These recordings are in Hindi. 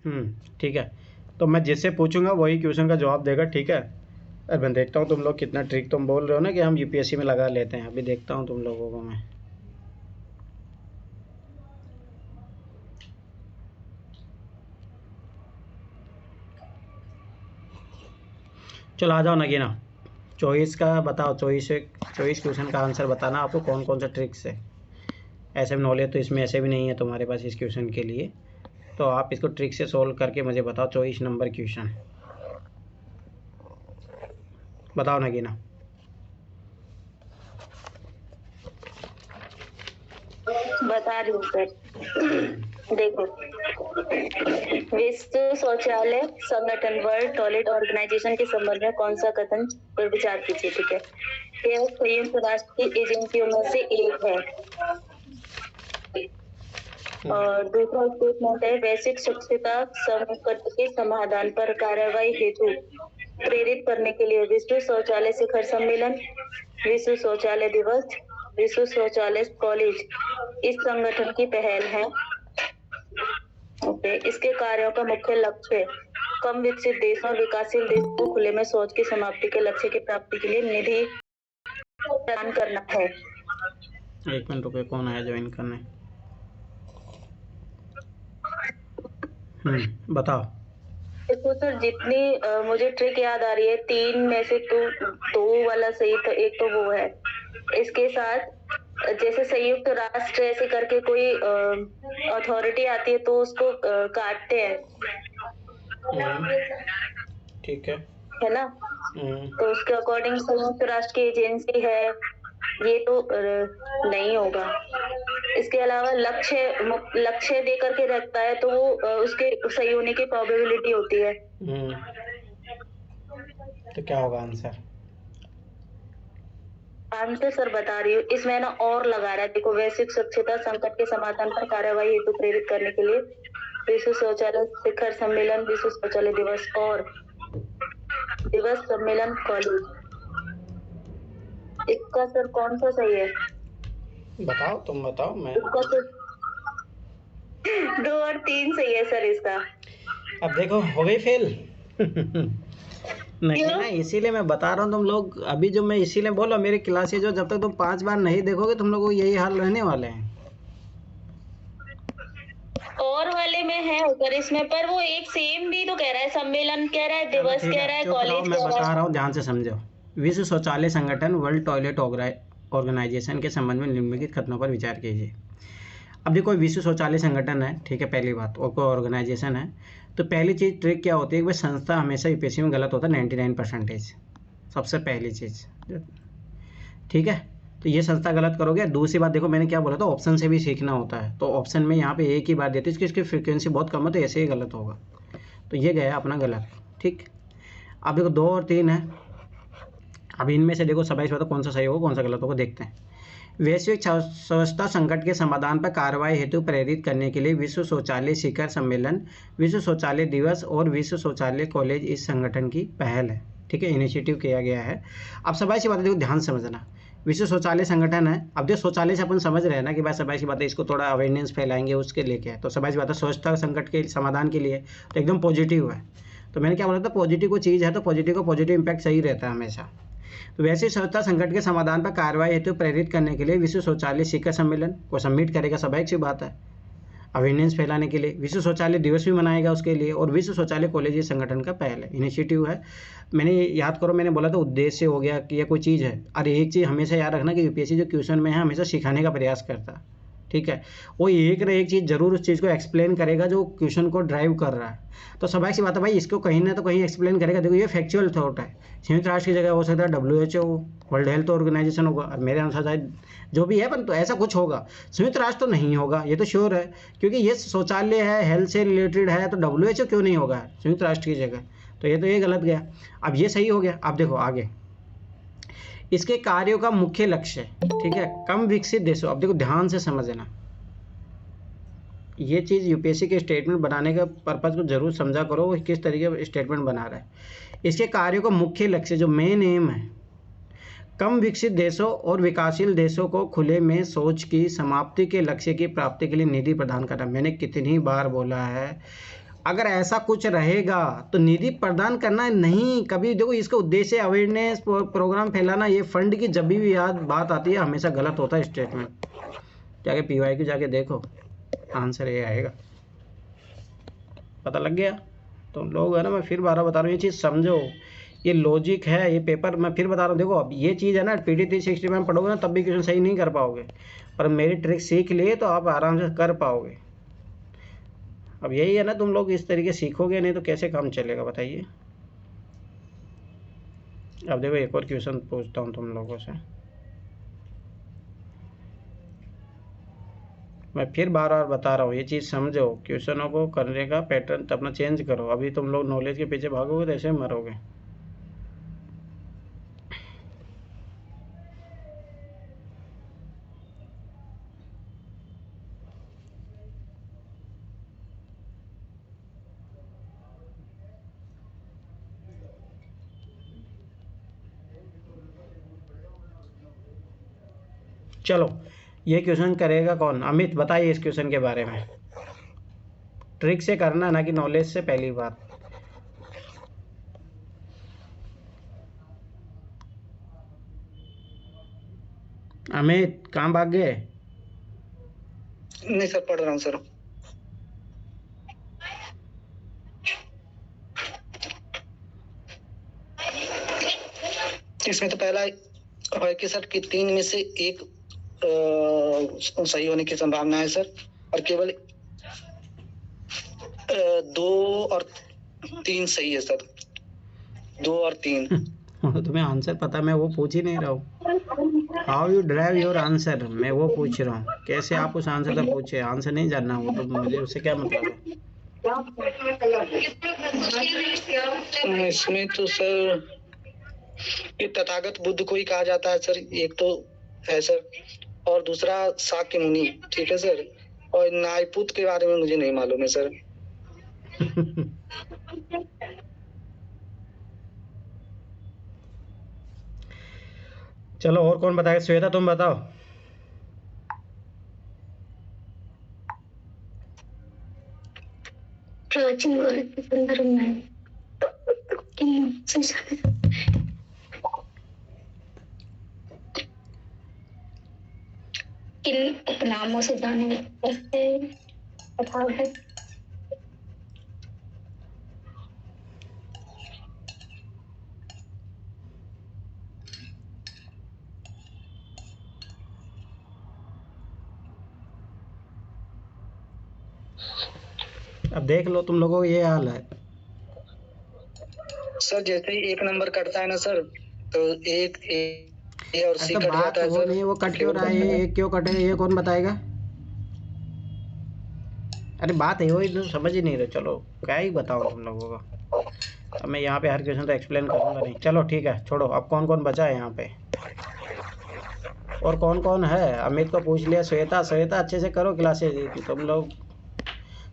ठीक है। तो मैं जिससे पूछूंगा वही क्वेश्चन का जवाब देगा, ठीक है। अब मैं देखता हूँ तुम लोग कितना ट्रिक, तुम बोल रहे हो ना कि हम यूपीएससी में लगा लेते हैं, अभी देखता हूँ तुम लोगों को मैं। चलो आ जाओ नगीना, 24 का बताओ, 24 क्वेश्चन का आंसर बताना आपको कौन कौन सा ट्रिक्स है। ऐसे नॉलेज तो इसमें ऐसे भी नहीं है तुम्हारे पास इस क्वेश्चन के लिए, तो आप इसको ट्रिक से सोल्व करके मुझे बताओ। 24 नंबर क्वेश्चन बताओ नगीना। बता रही हूँ सर। देखो, विश्व शौचालय संगठन वर्ल्ड टॉयलेट ऑर्गेनाइजेशन के संबंध में कौन सा कथन पर विचार कीजिए, ठीक है। यह संयुक्त राष्ट्र की एजेंसियों में से एक है। और दूसरा स्टेटमेंट है, वैश्विक स्वच्छता संकट के समाधान पर कार्रवाई हेतु प्रेरित करने के लिए विश्व शौचालय शिखर सम्मेलन, विश्व शौचालय दिवस, विश्व शौचालय कॉलेज इस संगठन की पहल है। ओके, इसके कार्यों का मुख्य लक्ष्य कम विकसित देशों और विकासशील देशों को खुले में शौच की समाप्ति के लक्ष्य की प्राप्ति के लिए निधि प्रदान करना है। 1 मिनट रुपये, कौन आया ज्वाइन करने। बताओ। देखो सर, जितनी मुझे ट्रिक याद आ रही है, 3 में से तो 2 वाला सही था, एक तो वो है। इसके साथ जैसे संयुक्त राष्ट्र ऐसे करके कोई अथॉरिटी आती है तो उसको काटते हैं, ठीक है ना। तो उसके अकॉर्डिंग संयुक्त राष्ट्र की एजेंसी है, ये तो नहीं होगा। इसके अलावा लक्ष्य दे करके रखता है तो वो उसके सही होने की प्रोबेबिलिटी होती है। तो क्या होगा आंसर? आंसर सर बता रही हूँ, इसमें ना और लगा रहा है। देखो, वैश्विक स्वच्छता संकट के समाधान पर कार्रवाई हेतु प्रेरित करने के लिए विश्व शौचालय शिखर सम्मेलन, विश्व शौचालय दिवस और दिवस सम्मेलन कॉलेज। इसका सर कौन सा सही है? बताओ, तुम बताओ। मैं इसका तो 2 और 3 सही है सर इसका। अब देखो हो गई फेल। नहीं ना, इसीलिए मैं बता रहा हूँ तुम लोग, अभी जो मैं इसीलिए बोला मेरी क्लासेज जो जब तक तुम 5 बार नहीं देखोगे तुम लोगों को यही हाल रहने वाले हैं। और वाले में है ऊपर इसमें, पर वो एक सेम भी तो कह रहा है, सम्मेलन कह रहा है, दिवस कह रहा है, कॉलेज मैं कह बता रहा रहा हूँ, ध्यान से समझो। विश्व शौचालय संगठन वर्ल्ड टॉयलेट ऑर्गेनाइजेशन के संबंध में निम्नलिखित कथनों पर विचार कीजिए। अब देखो, विश्व शौचालय संगठन है, ठीक है, पहली बात, और कोई ऑर्गेनाइजेशन है। तो पहली चीज़ ट्रिक क्या होती है कि भाई संस्था हमेशा यूपीएससी में गलत होता है 99%, सबसे पहली चीज़, ठीक है। तो ये संस्था गलत करोगे। दूसरी बात देखो, मैंने क्या बोला था, ऑप्शन से भी सीखना होता है, तो ऑप्शन में यहाँ पे एक ही बात देती है, इसकी फ्रिक्वेंसी बहुत कम है तो ऐसे ही गलत होगा, तो ये गया अपना गलत, ठीक। अब देखो 2 और 3 है, अब इनमें से देखो सबाइश बताओ कौन सा सही होगा कौन सा गलत होगा, देखते हैं। वैश्विक स्वच्छता संकट के समाधान पर कार्रवाई हेतु प्रेरित करने के लिए विश्व शौचालय शिखर सम्मेलन, विश्व शौचालय दिवस और विश्व शौचालय कॉलेज इस संगठन की पहल है, ठीक है, इनिशिएटिव किया गया है। अब सबाई सी बात देखो, ध्यान समझना, विश्व शौचालय संगठन है। अब देखो शौचालय से अपन समझ रहे हैं ना कि भाई सबाई सी बात है, इसको थोड़ा अवेयरनेस फैलाएंगे उसके लेके है, तो सबाई सी बात है स्वच्छता संकट के समाधान के लिए तो एकदम पॉजिटिव है। तो मैंने क्या बोला था, पॉजिटिव को चीज़ है तो पॉजिटिव को पॉजिटिव इम्पैक्ट सही रहता है हमेशा। तो वैसे स्वच्छता संकट के समाधान पर कार्रवाई हेतु प्रेरित करने के लिए विश्व शौचालय शिखर सम्मेलन को सबमिट करेगा, स्वाभाविक सी बात है, अवेयरनेस फैलाने के लिए। विश्व शौचालय दिवस भी मनाएगा उसके लिए, और विश्व शौचालय कॉलेज इस संगठन का पहले इनिशिएटिव है। मैंने याद करो, मैंने बोला था उद्देश्य हो गया कि यह कोई चीज़ है। अरे एक चीज़ हमेशा याद रखना कि यूपीएससी जो क्वेश्चन में है हमेशा सिखाने का प्रयास करता है, ठीक है। वो एक न एक चीज़ जरूर उस चीज़ को एक्सप्लेन करेगा जो क्वेश्चन को ड्राइव कर रहा है। तो स्वाभाविक सी बात है भाई, इसको कहीं ना तो कहीं एक्सप्लेन करेगा। देखो ये फैक्चुअल थॉट है, संयुक्त राष्ट्र की जगह हो सकता है WHO, वर्ल्ड हेल्थ ऑर्गेनाइजेशन होगा, और मेरे अनुसार शायद जो भी है, पर तो ऐसा कुछ होगा। संयुक्त राष्ट्र तो नहीं होगा, ये तो श्योर है, क्योंकि ये शौचालय है, हेल्थ से रिलेटेड है, तो WHO क्यों नहीं होगा संयुक्त राष्ट्र की जगह। तो ये गलत गया। अब ये सही हो गया। अब देखो आगे, इसके कार्यों का मुख्य लक्ष्य, ठीक है, कम विकसित देशों। अब देखो ध्यान से समझना, ये चीज़ यूपीएससी के स्टेटमेंट बनाने का पर्पज़ को जरूर समझा करो, वो किस तरीके का स्टेटमेंट बना रहा है। इसके कार्यों का मुख्य लक्ष्य, जो मेन एम है, कम विकसित देशों और विकासशील देशों को खुले में शौच की समाप्ति के लक्ष्य की प्राप्ति के लिए निधि प्रदान करना। मैंने कितनी बार बोला है, अगर ऐसा कुछ रहेगा तो निधि प्रदान करना नहीं कभी। देखो इसका उद्देश्य अवेयरनेस प्रोग्राम फैलाना। ये फंड की जब भी याद बात आती है हमेशा गलत होता है स्टेटमेंट। जाके पीवाई की जाके देखो, आंसर ये आएगा। पता लग गया तुम लोग है ना। मैं फिर 12 बता रहा हूँ, ये चीज़ समझो, ये लॉजिक है। ये पेपर मैं फिर बता रहा हूँ, देखो अब ये चीज़ है ना PD 360 में पढ़ोगे ना तब भी क्वेश्चन सही नहीं कर पाओगे, पर मेरी ट्रिक सीख लिए तो आप आराम से कर पाओगे। अब यही है ना, तुम लोग इस तरीके सीखोगे नहीं तो कैसे काम चलेगा बताइए। अब देखो एक और क्वेश्चन पूछता हूँ तुम लोगों से। मैं फिर बार बार बता रहा हूँ, ये चीज़ समझो, क्वेश्चनों को करने का पैटर्न अपना चेंज करो। अभी तुम लोग नॉलेज के पीछे भागोगे तो ऐसे मरोगे। चलो ये क्वेश्चन करेगा कौन? अमित बताइए इस क्वेश्चन के बारे में। ट्रिक से करना ना कि नॉलेज से, पहली बात। अमित कहाँ भाग गए? नहीं सर, पढ़ रहा हूँ सर। इसमें तो पहला है कि सर कि 3 में से 1 सही होने की संभावना है सर, और केवल 2 और 3 सही है सर। 2 और 3 तुम्हें आंसर पता, मैं वो पूछ ही नहीं रहा हूँ। How you drive your answer, मैं वो पूछ रहा हूँ। कैसे आप उस आंसर तक पूछे? आंसर नहीं जानना वो तो मुझे उससे क्या मतलब है? इसमें तो सर ये तथागत बुद्ध को ही कहा जाता है सर, एक तो है सर, और दूसरा शाक्य मुनि, ठीक है सर। और नायपुत के बारे में मुझे नहीं मालूम है सर। चलो और कौन बताएगा? श्वेता तुम बताओ। प्राचीन भारत के संदर्भ में किन उपनामों से जाने जाते हैं? तथागत अब देख लो तुम लोगों को ये हाल है सर। जैसे ही 1 नंबर कटता है ना सर, तो एक ए और सी तो कट बात जाता है वो सर। नहीं, वो कट क्यों रहा है? ये क्यों कटे, ये कौन बताएगा? अरे बात है वही तो समझ ही नहीं रहे। चलो क्या ही बताऊँ तुम लोगों को। अब मैं यहाँ पे हर क्वेश्चन तो एक्सप्लेन करूँगा नहीं। चलो ठीक है, छोड़ो। अब कौन कौन बचा है यहाँ पे और कौन कौन है? अमित को पूछ लिया। श्वेता, श्वेता अच्छे से करो क्लासेज तुम लोग।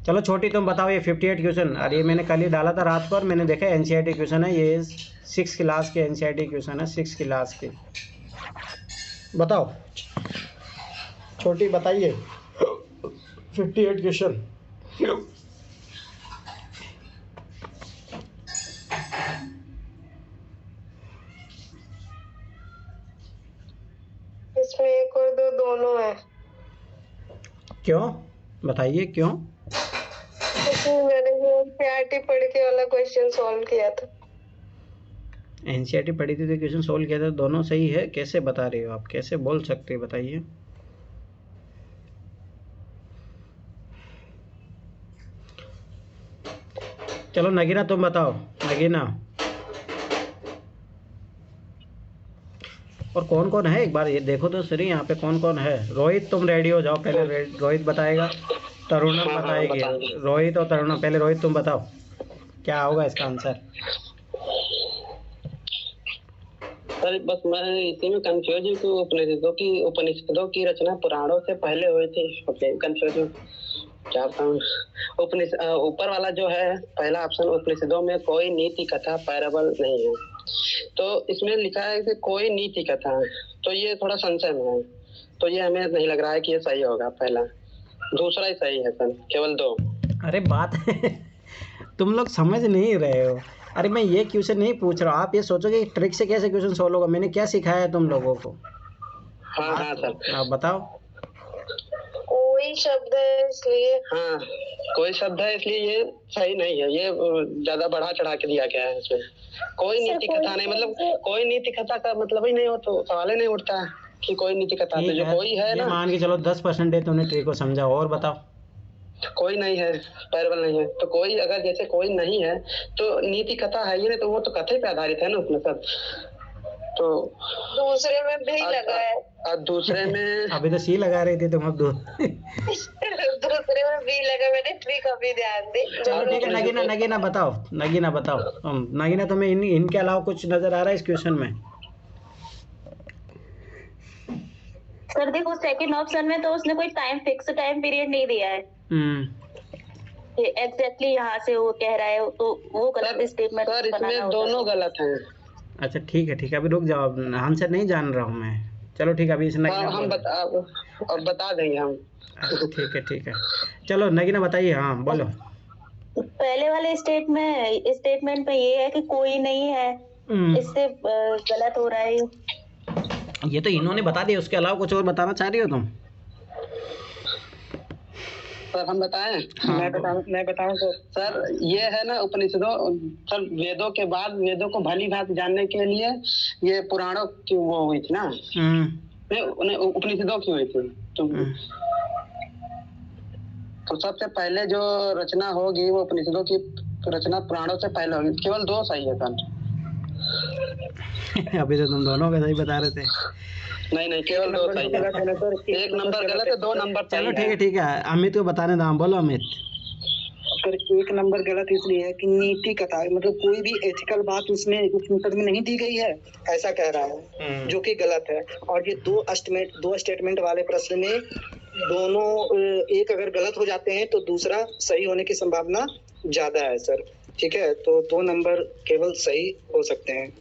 चलो छोटी तुम बताओ, ये 58 क्वेश्चन, अरे ये मैंने कल ही डाला था रात को और मैंने देखा NCERT क्वेश्चन है। ये 6 क्लास के NCERT क्वेश्चन है, 6 क्लास के। बताओ छोटी बताइए 58 क्वेश्चन। इसमें 1 और 2 दोनों है। क्यों बताइए क्यों? इसमें मैंने NCERT पढ़ के वाला क्वेश्चन सॉल्व किया था। NCERT पढ़ी थी तो क्वेश्चन सोल्व किया था, दोनों सही है? कैसे बता रहे हो आप, कैसे बोल सकते हैं बताइए? चलो नगीना तुम बताओ। नगीना और कौन कौन है एक बार ये देखो तो सही यहाँ पे कौन कौन है। रोहित तुम रेडी हो जाओ, पहले रोहित बताएगा, तरुणम बताएगी। रोहित और तरुणम, पहले रोहित तुम बताओ क्या होगा इसका आंसर। सर बस मैं इसी में कंफ्यूज हूँ कि उपनिषदों की रचना पुराणों से पहले हुई थी। कंफ्यूज हूँ क्या बताऊँ। ऊपर वाला जो है पहला ऑप्शन, उपनिषदों में कोई नीति कथा पैराबल नहीं है, तो इसमें लिखा है कि कोई नीति कथा है, तो ये थोड़ा संशय में है। तो ये हमें नहीं लग रहा है कि ये सही होगा पहला। दूसरा ही सही है सर, केवल 2। अरे बात तुम लोग समझ नहीं रहे हो। अरे मैं ये क्वेश्चन नहीं पूछ रहा हूँ, आप ये सोचो कि ट्रिक से कैसे क्वेश्चन सॉल्व होगा। मैंने क्या सिखाया है तुम लोगों को, हाँ हाँ सर। आप बताओ। कोई शब्द है इसलिए। हाँ, कोई शब्द है इसलिए ये सही नहीं है, ये ज्यादा बढ़ा चढ़ा के दिया गया है इसमें। कोई नीति कथा नहीं, मतलब कोई नीति कथा का मतलब ही नहीं हो तो सवाल ही नहीं उठता है कि कोई नीति कथा। तो ठीक जो है, कोई है ये ना, मान के चलो 10% है, तुमने ट्रिक को समझा, और बताओ। कोई नहीं है, पैरबल नहीं है, तो कोई अगर जैसे कोई नहीं है तो नीति कथा है ही नहीं, तो वो तो कथे पे आधारित है ना उपनिषद। तो दूसरे में भी लगा है। और दूसरे में अभी तो सी लगा रही थी तुम, अब दो दूसरे में भी लगा, मैंने ट्रिक अभी ध्यान दी। चलो ठीक है, नगीना नगीना बताओ, नगीना बताओ। नगीना तुम्हें इनके अलावा कुछ नजर आ रहा है इस क्वेश्चन में? सर देखो सेकंड ऑप्शन में तो उसने कोई फिक्स टाइम पीरियड नहीं दिया है। एग्जैक्टली यहाँ से वो कह रहा है, तो वो गलत स्टेटमेंट सर इसमें दोनों गलत हैं। अच्छा ठीक है ठीक है, अभी रुक जाओ, आंसर नहीं जान रहा हूँ मैं। चलो ठीक है, अभी इस नगीना हम बता देंगे हम। ठीक है, चलो नगीना बताइए, हाँ बोलो। पहले वाले स्टेटमेंट में ये है कि कोई नहीं है, इससे गलत हो रहा है। ये तो इन्होंने बता दिया, उसके अलावा कुछ और बताना चाह रही हो तुम? सर हम बताएं? हाँ, मैं बताऊं तो सर ये है ना उपनिषदों, सर वेदों के बाद वेदों को भली भांति जानने के लिए ये पुराणों की वो हुई थी ना, उन्हें उपनिषदों की हुई थी। तो सबसे पहले जो रचना होगी वो उपनिषदों की रचना पुराणों से पहले होगी। केवल 2 सही है सर। अभी तो तुम दोनों का सही बता रहे थे। नहीं केवल 2 सही है। 1 नंबर गलत है, 2 नंबर सही है। चलो ठीक है, अमित को बताने दो, बोलो अमित। सर 1 नंबर गलत इसलिए है कि नीति कथा मतलब कोई भी एथिकल बात उसमें उपनिषद में नहीं दी गई है, ऐसा कह रहा है, जो कि गलत है। और ये 2 स्टेटमेंट वाले प्रश्न में दोनों एक अगर गलत हो जाते हैं तो दूसरा सही होने की संभावना ज्यादा है सर। ठीक है, तो 2 नंबर केवल सही हो सकते हैं।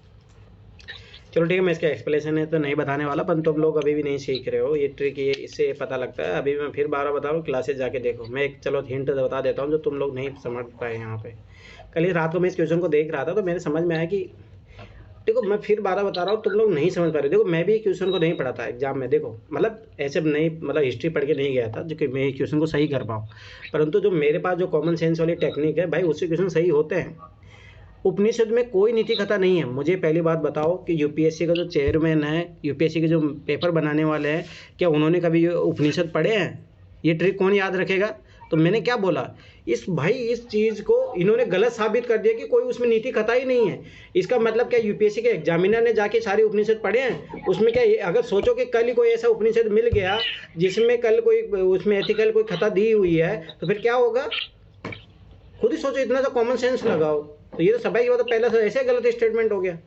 चलो ठीक है, मैं इसका एक्सप्लेनेशन है तो नहीं बताने वाला, पर तुम लोग अभी भी नहीं सीख रहे हो ये ट्रिक, ये इससे पता लगता है। अभी मैं फिर 12 बता रहा हूँ, क्लासेस जाके देखो। मैं एक चलो हिंट बता देता हूँ जो तुम लोग नहीं समझ पाए यहाँ पे। कल ही रात को मैं इस क्वेश्चन को देख रहा था तो मेरे समझ में आया कि देखो, मैं फिर 12 बता रहा हूँ, तुम लोग नहीं समझ पा रहे। देखो मैं भी क्वेश्चन को नहीं पढ़ा था एग्जाम में, देखो मतलब ऐसे नहीं, मतलब हिस्ट्री पढ़ के नहीं गया था जो कि मैं क्वेश्चन को सही कर पाऊँ, परंतु जो मेरे पास जो कॉमन सेंस वाली टेक्निक है भाई, उससे क्वेश्चन सही होते हैं। उपनिषद में कोई नीति कथा नहीं है। मुझे पहली बात बताओ कि यूपीएससी का जो चेयरमैन है, यूपीएससी के जो पेपर बनाने वाले हैं, क्या उन्होंने कभी ये उपनिषद पढ़े हैं? ये ट्रिक कौन याद रखेगा? तो मैंने क्या बोला, इस चीज़ को इन्होंने गलत साबित कर दिया कि कोई उसमें नीति कथा ही नहीं है। इसका मतलब क्या यूपीएससी के एग्जामिनर ने जाके सारे उपनिषद पढ़े हैं? उसमें क्या, अगर सोचो कि कल ही कोई ऐसा उपनिषद मिल गया जिसमें कल कोई उसमें एथिकल कोई कथा दी हुई है तो फिर क्या होगा? खुद ही सोचो, इतना सा कॉमन सेंस लगाओ। तो ये तो सभी की बात, पहला ऐसे गलत स्टेटमेंट हो गया।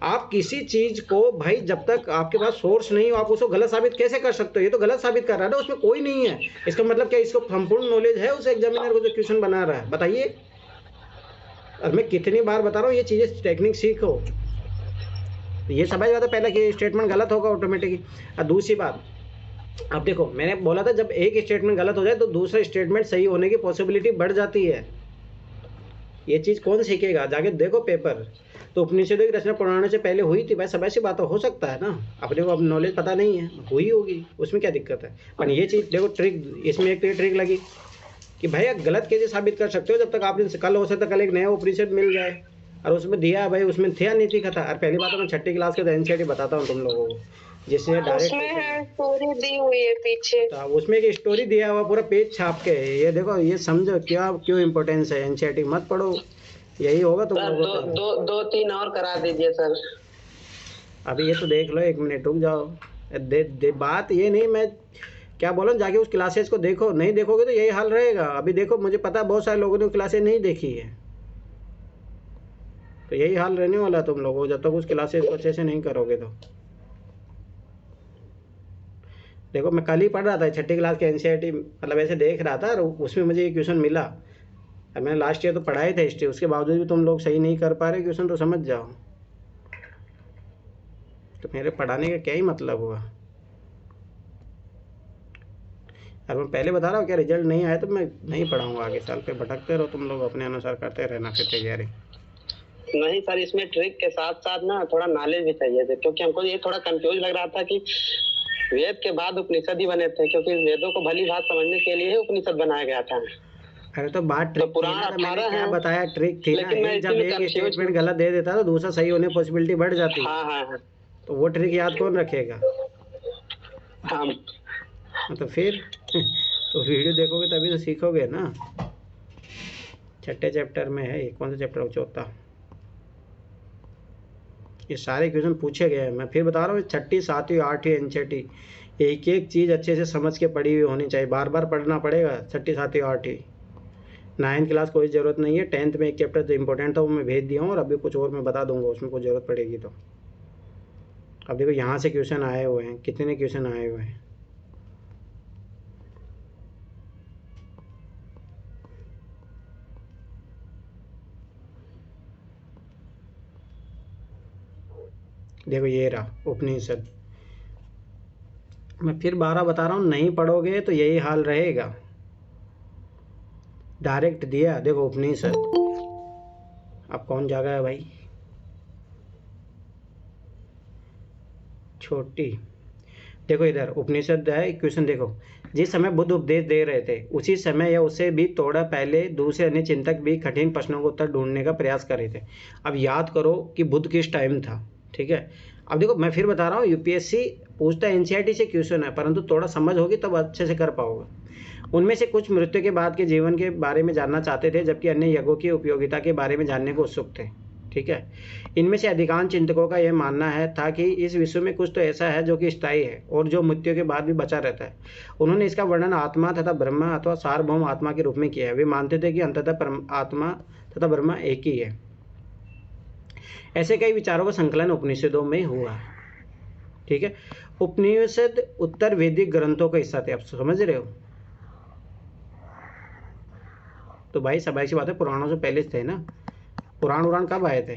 आप किसी चीज को भाई जब तक आपके पास सोर्स नहीं हो आप उसको गलत साबित कैसे कर सकते हो? ये तो गलत साबित कर रहा है ना, उसमें कोई नहीं है। इसका मतलब क्या इसको संपूर्ण नॉलेज है उस एग्जामिनर को जो क्वेश्चन बना रहा है? बताइए। और मैं कितनी बार बता रहा हूँ ये चीजें टेक्निक सीखो। ये समझ बात है, पहला कि स्टेटमेंट गलत होगा ऑटोमेटिकली। और दूसरी बात, अब देखो मैंने बोला था जब एक स्टेटमेंट गलत हो जाए तो दूसरा स्टेटमेंट सही होने की पॉसिबिलिटी बढ़ जाती है। ये चीज़ कौन सीखेगा? जाके देखो पेपर। तो उपनिषदों की रचना पुराणों से पहले हुई थी भाई, सब ऐसी बात हो सकता है ना, अपने को अब नॉलेज पता नहीं है, हुई होगी, उसमें क्या दिक्कत है? पर ये चीज़ देखो ट्रिक, इसमें एक तो ये ट्रिक लगी कि भाई आप गलत कैसे साबित कर सकते हो जब तक आपने कल हो सकता कल एक नया उपनिषद मिल जाए और उसमें दिया भाई, उसमें थे नीति कथा। और पहली बात तो मैं 6ठी क्लास के एनसीईआरटी बताता हूँ तुम लोगों को, जिससे डायरेक्ट स्टोरी दी हुई है पीछे, तो उसमें एक स्टोरी दिया हुआ पूरा पेज छाप के। ये देखो, ये समझो क्या क्यों इम्पोर्टेंस है। एनसीईआरटी मत पढ़ो, यही होगा तुम लोगों को। 2-3 और करा दीजिए सर। अभी ये तो देख लो, 1 मिनट रुक जाओ। बात ये नहीं, मैं क्या बोल रहा हूँ, जाके उस क्लासेस को देखो। नहीं देखोगे तो यही हाल रहेगा। अभी देखो, मुझे पता है बहुत सारे लोगों ने क्लासेस नहीं देखी है, तो यही हाल रहने वाला तुम लोगों को जब तक उस क्लासेस को अच्छे से नहीं करोगे तो। देखो मैं कल ही पढ़ रहा था 6ठी क्लास के एनसीईआरटी, मतलब ऐसे देख रहा था और उसमें मुझे ये क्वेश्चन मिला। अब मैंने लास्ट ईयर तो पढ़ाई था हिस्ट्री, उसके बावजूद भी तुम लोग सही नहीं कर पा रहे क्वेश्चन, तो समझ जाओ तो मेरे पढ़ाने का क्या ही मतलब हुआ। और मैं पहले बता रहा हूँ क्या रिजल्ट नहीं आया तो मैं नहीं पढ़ाऊँगा आगे साल पे, भटकते रहो तुम लोग अपने अनुसार करते रहना फिर तैयारी। नहीं सर, इसमें ट्रिक के साथ साथ ना थोड़ा नॉलेज भी चाहिए थे, क्योंकि हमको ये थोड़ा कंफ्यूज लग रहा था कि वेद के बाद उपनिषद ही बने थे, क्योंकि वेदों को भली बात समझने के लिए ही उपनिषद बनाया गया था। अरे तो बात ट्रिक पुराण थी ना, तो मैंने 18 क्या है, बताया ट्रिक थी ना, लेकिन मैं एक जब इसी में एक confused स्टेटमेंट हूँ। गलत दे देता तो दूसरा सही होने की पॉसिबिलिटी बढ़ जाती। हाँ हाँ हाँ तो वो ट्रिक याद कौन रखेगा? हाँ। तो फिर तो वीडियो देखोगे तभी तो सीखोगे ना। छठे चैप्टर में है, ये कौन सा चैप्टर है? चौथा। ये सारे क्वेश्चन पूछे गए हैं, मैं फिर बता रहा हूँ, छठी सातवीं आठवीं एनसीईआरटी एक एक चीज़ अच्छे से समझ के पढ़ी हुई होनी चाहिए, बार बार पढ़ना पड़ेगा छठी सातवीं आठवीं। 9th क्लास कोई ज़रूरत नहीं है, 10th में एक चैप्टर जो इंपॉर्टेंट था वो मैं भेज दिया हूँ, और अभी कुछ और मैं बता दूंगा उसमें कुछ ज़रूरत पड़ेगी तो। अब देखो यहाँ से क्वेश्चन आए हुए हैं, कितने क्वेश्चन आए हुए हैं। देखो ये रहा उपनिषद। मैं फिर 12 बता रहा हूँ, नहीं पढ़ोगे तो यही हाल रहेगा। डायरेक्ट दिया, देखो उपनिषद। अब कौन जागा है भाई? छोटी। देखो इधर उपनिषद है, क्वेश्चन देखो। जिस समय बुद्ध उपदेश दे रहे थे उसी समय या उससे भी थोड़ा पहले दूसरे अन्य चिंतक भी कठिन प्रश्नों का उत्तर ढूंढने का प्रयास कर रहे थे। अब याद करो कि बुद्ध किस टाइम था, ठीक है। अब देखो मैं फिर बता रहा हूँ, यूपीएससी पूछता है एनसीईआरटी से क्वेश्चन है, परंतु थोड़ा समझ होगी तब अच्छे से कर पाओगे। उनमें से कुछ मृत्यु के बाद के जीवन के बारे में जानना चाहते थे, जबकि अन्य यज्ञों की उपयोगिता के बारे में जानने को उत्सुक थे, ठीक है। इनमें से अधिकांश चिंतकों का यह मानना है था कि इस विश्व में कुछ तो ऐसा है जो कि स्थायी है और जो मृत्यु के बाद भी बचा रहता है। उन्होंने इसका वर्णन आत्मा तथा ब्रह्मा अथवा सार्वभौम आत्मा के रूप में किया है। वे मानते थे कि अंततः आत्मा तथा ब्रह्मा एक ही है। ऐसे कई विचारों का संकलन उपनिषदों में हुआ, ठीक है। उपनिषद उत्तर वैदिक ग्रंथों का हिस्सा थे, आप समझ रहे हो। तो भाई सबाई सी बात है, पुराणों से पहले थे ना। पुराण कब आए थे?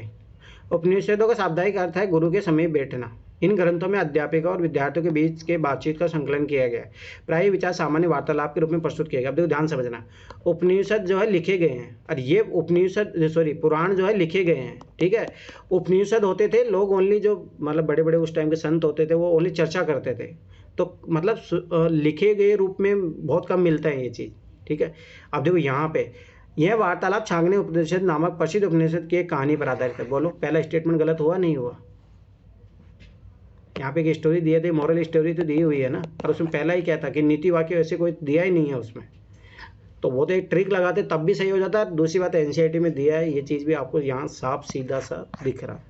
उपनिषदों का शाब्दिक अर्थ है गुरु के समीप बैठना। इन ग्रंथों में अध्यापकों और विद्यार्थियों के बीच के बातचीत का संकलन किया गया है। प्रायः विचार सामान्य वार्तालाप के रूप में प्रस्तुत किया गया। अब देखो ध्यान समझना, उपनिषद जो है लिखे गए हैं, और ये पुराण जो है लिखे गए हैं, ठीक है। उपनिषद होते थे लोग ओनली, जो मतलब बड़े बड़े उस टाइम के संत होते थे वो ओनली चर्चा करते थे, तो मतलब लिखे गए रूप में बहुत कम मिलता है ये चीज़, ठीक है। अब देखो यहाँ पे यह वार्तालाप छांगने उपनिषद नामक प्रसिद्ध उपनिषद की एक कहानी पर आधारित है। बोलो पहला स्टेटमेंट गलत हुआ नहीं हुआ? यहाँ पे एक स्टोरी दिए थे, मॉरल स्टोरी तो दी हुई है ना, और उसमें पहला ही क्या था कि नीति वाक्य वैसे कोई दिया ही नहीं है उसमें, तो वो तो एक ट्रिक लगाते तब भी सही हो जाता है। दूसरी बात एनसीईआरटी में दिया है, ये चीज़ भी आपको यहाँ साफ सीधा सा दिख रहा,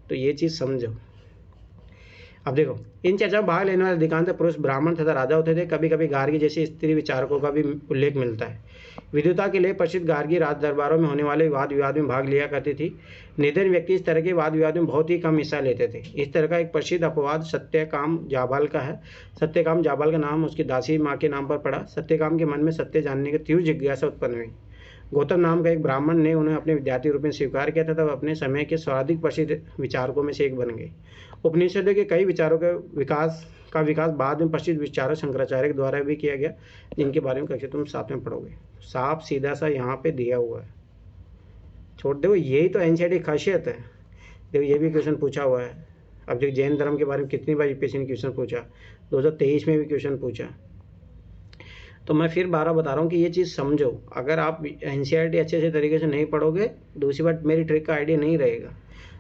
तो ये चीज़ समझो। अब देखो इन चर्चा में भाग लेने वाले अधिकांश पुरुष ब्राह्मण तथा राजा होते थे। कभी कभी गार्गी जैसे स्त्री विचारकों का भी उल्लेख मिलता है। विद्वता के लिए प्रसिद्ध गार्गी राज दरबारों में होने वाले वाद विवाद में भाग लिया करती थी। निधन व्यक्ति इस तरह के वाद विवाद में बहुत ही कम हिस्सा लेते थे। इस तरह का एक प्रसिद्ध अपवाद सत्यकाम जाबाल का है। सत्यकाम जाबाल का नाम उसकी दासी माँ के नाम पर पड़ा। सत्यकाम के मन में सत्य जानने की तीव्र जिज्ञासा उत्पन्न हुई। गौतम नाम का एक ब्राह्मण ने उन्हें अपने विद्यार्थी रूप में स्वीकार किया था, तब अपने समय के सर्वाधिक प्रसिद्ध विचारकों में से एक बन गए। उपनिषदों के कई विचारों के विकास बाद में प्रसिद्ध विचारक शंकराचार्य के द्वारा भी किया गया, जिनके बारे में कक्षा तुम साथ में पढ़ोगे। साफ सीधा सा यहाँ पे दिया हुआ है, छोड़ दो। यही तो एनसीईआरटी की खासियत है। देखो ये भी क्वेश्चन पूछा हुआ है। अब देखो जैन धर्म के बारे में कितनी बार यूपीएससी ने क्वेश्चन पूछा, 2023 में भी क्वेश्चन पूछा। तो मैं फिर 12 बता रहा हूँ कि ये चीज़ समझो। अगर आप एनसीईआरटी अच्छे से तरीके से नहीं पढ़ोगे, दूसरी बात मेरी ट्रिक का आइडिया नहीं रहेगा।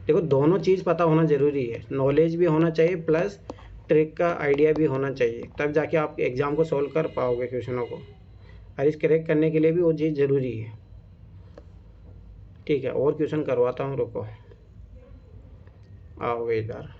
देखो दोनों चीज़ पता होना ज़रूरी है, नॉलेज भी होना चाहिए प्लस ट्रिक का आइडिया भी होना चाहिए, तब जाके आप एग्ज़ाम को सॉल्व कर पाओगे क्वेश्चनों को। और इस करेक्ट करने के लिए भी वो चीज़ ज़रूरी है, ठीक है। और क्वेश्चन करवाता हूँ, रुको आओ इधर।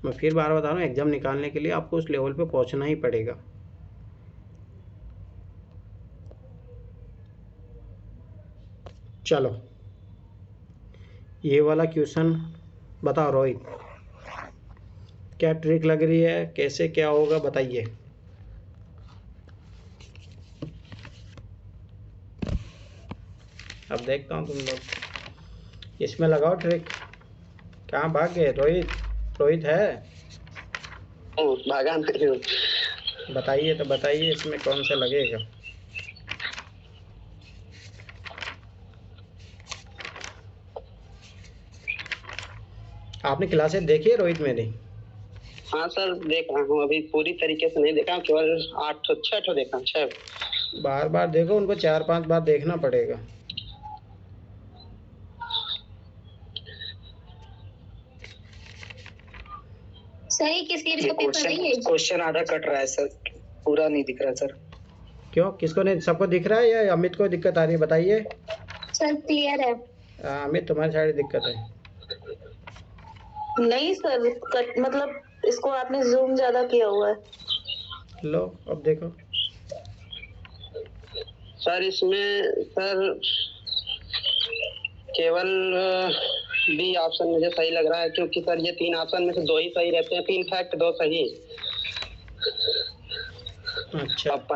मैं फिर बार बता रहा हूँ, एग्ज़ाम निकालने के लिए आपको उस लेवल पे पहुँचना ही पड़ेगा। चलो ये वाला क्वेश्चन बताओ रोहित, क्या ट्रिक लग रही है, कैसे क्या होगा बताइए। अब देखता हूँ तुम लोग इसमें लगाओ ट्रिक। कहाँ भाग गए रोहित? रोहित है? भागा नहीं हूँ। बताइए तो बताइए इसमें कौन सा लगेगा। आपने क्लासेस देखी है रोहित मेरी? हाँ सर देख रहा हूँ, अभी पूरी तरीके से नहीं देखा हूँ, केवल 6 देखा, 6। बार बार देखो, उनको 4-5 बार देखना पड़ेगा। सही किसी का पेपर नहीं है। क्वेश्चन आधा कट रहा है सर, पूरा नहीं दिख रहा सर। क्यों, किसको नहीं? सबको दिख रहा है या अमित को दिक्कत आ रही है? बताइए। सर क्लियर है। अमित तुम्हारी साइड दिक्कत है? नहीं सर, मतलब इसको आपने जूम ज्यादा किया हुआ है। लो अब देखो। सर इसमें सर केवल बी ऑप्शन मुझे सही लग रहा है, क्योंकि सर ये 3 ऑप्शन में से 2 ही सही रहते हैं, 3 फैक्ट 2 सही। अच्छा। अब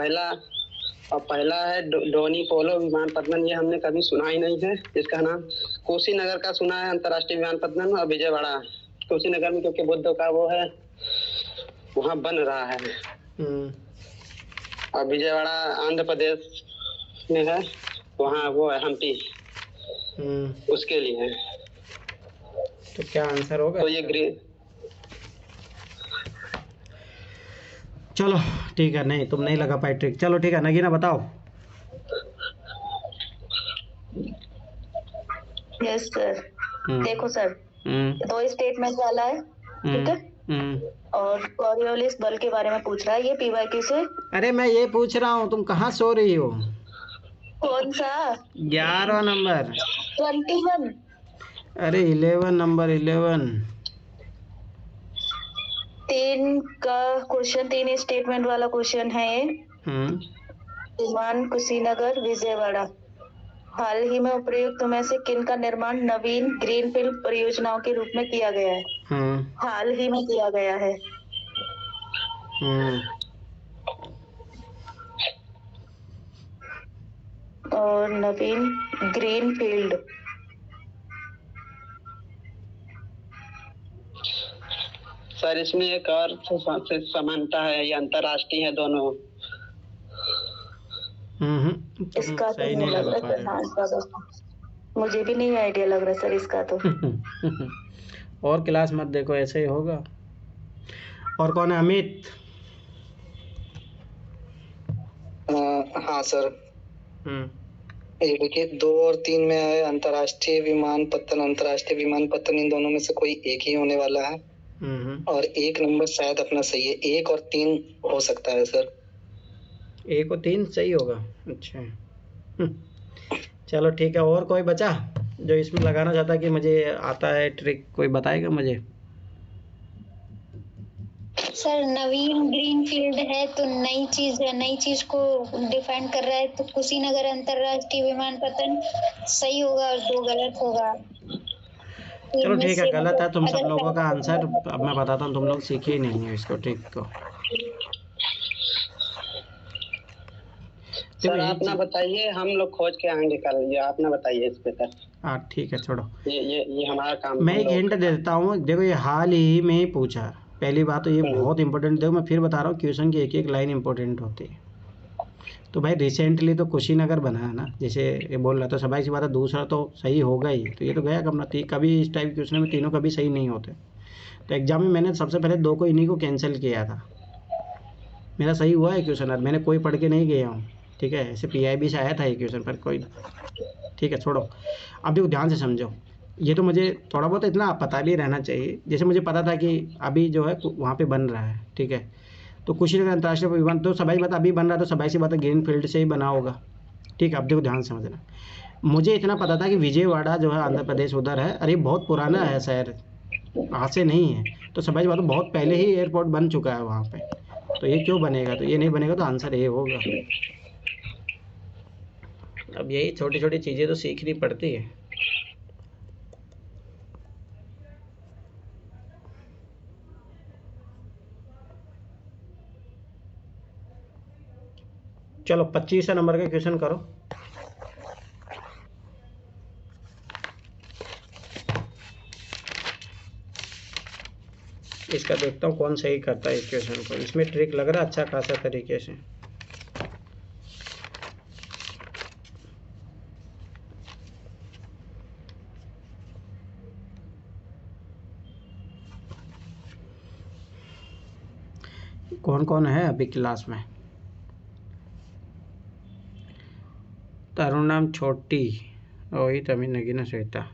पहला है डोनी पोलो विमानपत्तनम, ये हमने कभी सुना ही नहीं है। इसका नाम कुशीनगर का सुना है अंतर्राष्ट्रीय विमानपत्तनम, और विजयवाड़ा कुशीनगर में, क्योंकि बुद्ध का वो है वहाँ बन रहा है। और विजयवाड़ा आंध्र प्रदेश में है, वहाँ वो है हम्पी, उसके लिए है। तो क्या आंसर होगा? तो ये ग्रीन। चलो ठीक है, नहीं तुम नहीं लगा पाए ट्रिक। चलो ठीक है, नगीना बताओ। Yes sir. देखो सर, 2 स्टेटमेंट वाला है, ठीक है, और कॉरियोलिस बल के बारे में पूछ रहा है ये PYQ से। अरे मैं ये पूछ रहा हूँ, तुम कहाँ सो रही हो? कौन सा? 11 नंबर। 21। अरे 11 नंबर 11। 3 का क्वेश्चन, 3 स्टेटमेंट वाला क्वेश्चन है ये। विमान कुशीनगर विजयवाड़ा, हाल ही में उपयुक्त में से किन का निर्माण नवीन ग्रीनफील्ड परियोजनाओं के रूप में किया गया है? हाल ही में किया गया है। और नवीन ग्रीनफील्ड। सर इसमें एक और समानता है, ये अंतर्राष्ट्रीय है दोनों। इसका सही तो नहीं लग लगा पा रहे रहा, मुझे भी नहीं आइडिया लग रहा सर इसका तो। और क्लास मत देखो, ऐसे ही होगा। और कौन है? अमित? हाँ सर। ये देखिए 2 और 3 में है अंतर्राष्ट्रीय विमानपत्तन, इन दोनों में से कोई एक ही होने वाला है। और 1 नंबर शायद अपना सही है, 1 और 3 हो सकता है सर। 1 और 3 सही होगा? अच्छा। चलो ठीक है, और कोई बचा जो इसमें लगाना चाहता है कि मुझे आता है ट्रिक? कोई बताएगा मुझे? सर नवीन ग्रीनफील्ड है तो नई चीज को डिफाइन कर रहा है, तो कुशीनगर अंतर्राष्ट्रीय विमानपत्तन सही होगा और 2 गलत होगा। चलो ठीक है, गलत है तुम सब लोगों का आंसर। अब मैं बताता हूँ, तुम लोग सीखे ही नहीं है इसको, ट्रिक को। सर आप ना बताइए, हम लोग खोज के आएंगे कल, ये आप ना बताइए इस पे सर। हाँ ठीक है, छोड़ो। ये हमारा काम। मैं एक हिंट दे देता हूँ, देखो ये हाल ही में पूछा। पहली बात तो ये बहुत इंपॉर्टेंट, देखो मैं फिर बता रहा हूँ, क्वेश्चन की एक लाइन इंपॉर्टेंट होती है। तो भाई रिसेंटली तो कुशीनगर बना है ना, जैसे ये बोल रहा था, सबाई सी बात है। दूसरा तो सही होगा ही, तो ये तो गया कब ना। कभी इस टाइप क्वेश्चन में तीनों कभी सही नहीं होते। तो एग्जाम में मैंने सबसे पहले 2 को इन्हीं को कैंसिल किया था। मेरा सही हुआ है क्वेश्चन, मैंने कोई पढ़ के नहीं गया हूँ, ठीक है। ऐसे PIB से आया था ये क्वेश्चन, पर कोई, ठीक है छोड़ो। अब देखो ध्यान से समझो, ये तो मुझे थोड़ा बहुत इतना पता भी रहना चाहिए। जैसे मुझे पता था कि अभी जो है वहाँ पे बन रहा है, ठीक है। तो कुशीनगर अंतर्राष्ट्रीय विमान तो सबाई बात अभी बन रहा है, तो सबाई सी बात है ग्रीन फील्ड से ही बना होगा, ठीक है। अब देखो ध्यान से समझना, मुझे इतना पता था कि विजयवाड़ा जो है आंध्र प्रदेश उधर है। अरे बहुत पुराना है शहर, आज से नहीं है। तो सबाई सी बात बहुत पहले ही एयरपोर्ट बन चुका है वहाँ पे। तो ये क्यों बनेगा? तो ये नहीं बनेगा, तो आंसर ये होगा। अब यही छोटी छोटी चीज़ें तो सीखनी पड़ती है। चलो 25 नंबर का क्वेश्चन करो। इसका देखता हूँ कौन सही करता है इस क्वेश्चन को। इसमें ट्रिक लग रहा है अच्छा खासा तरीके से। कौन कौन है अभी क्लास में? तरुणाम, छोटी, रोहित, अमित, नगीना, श्वेता।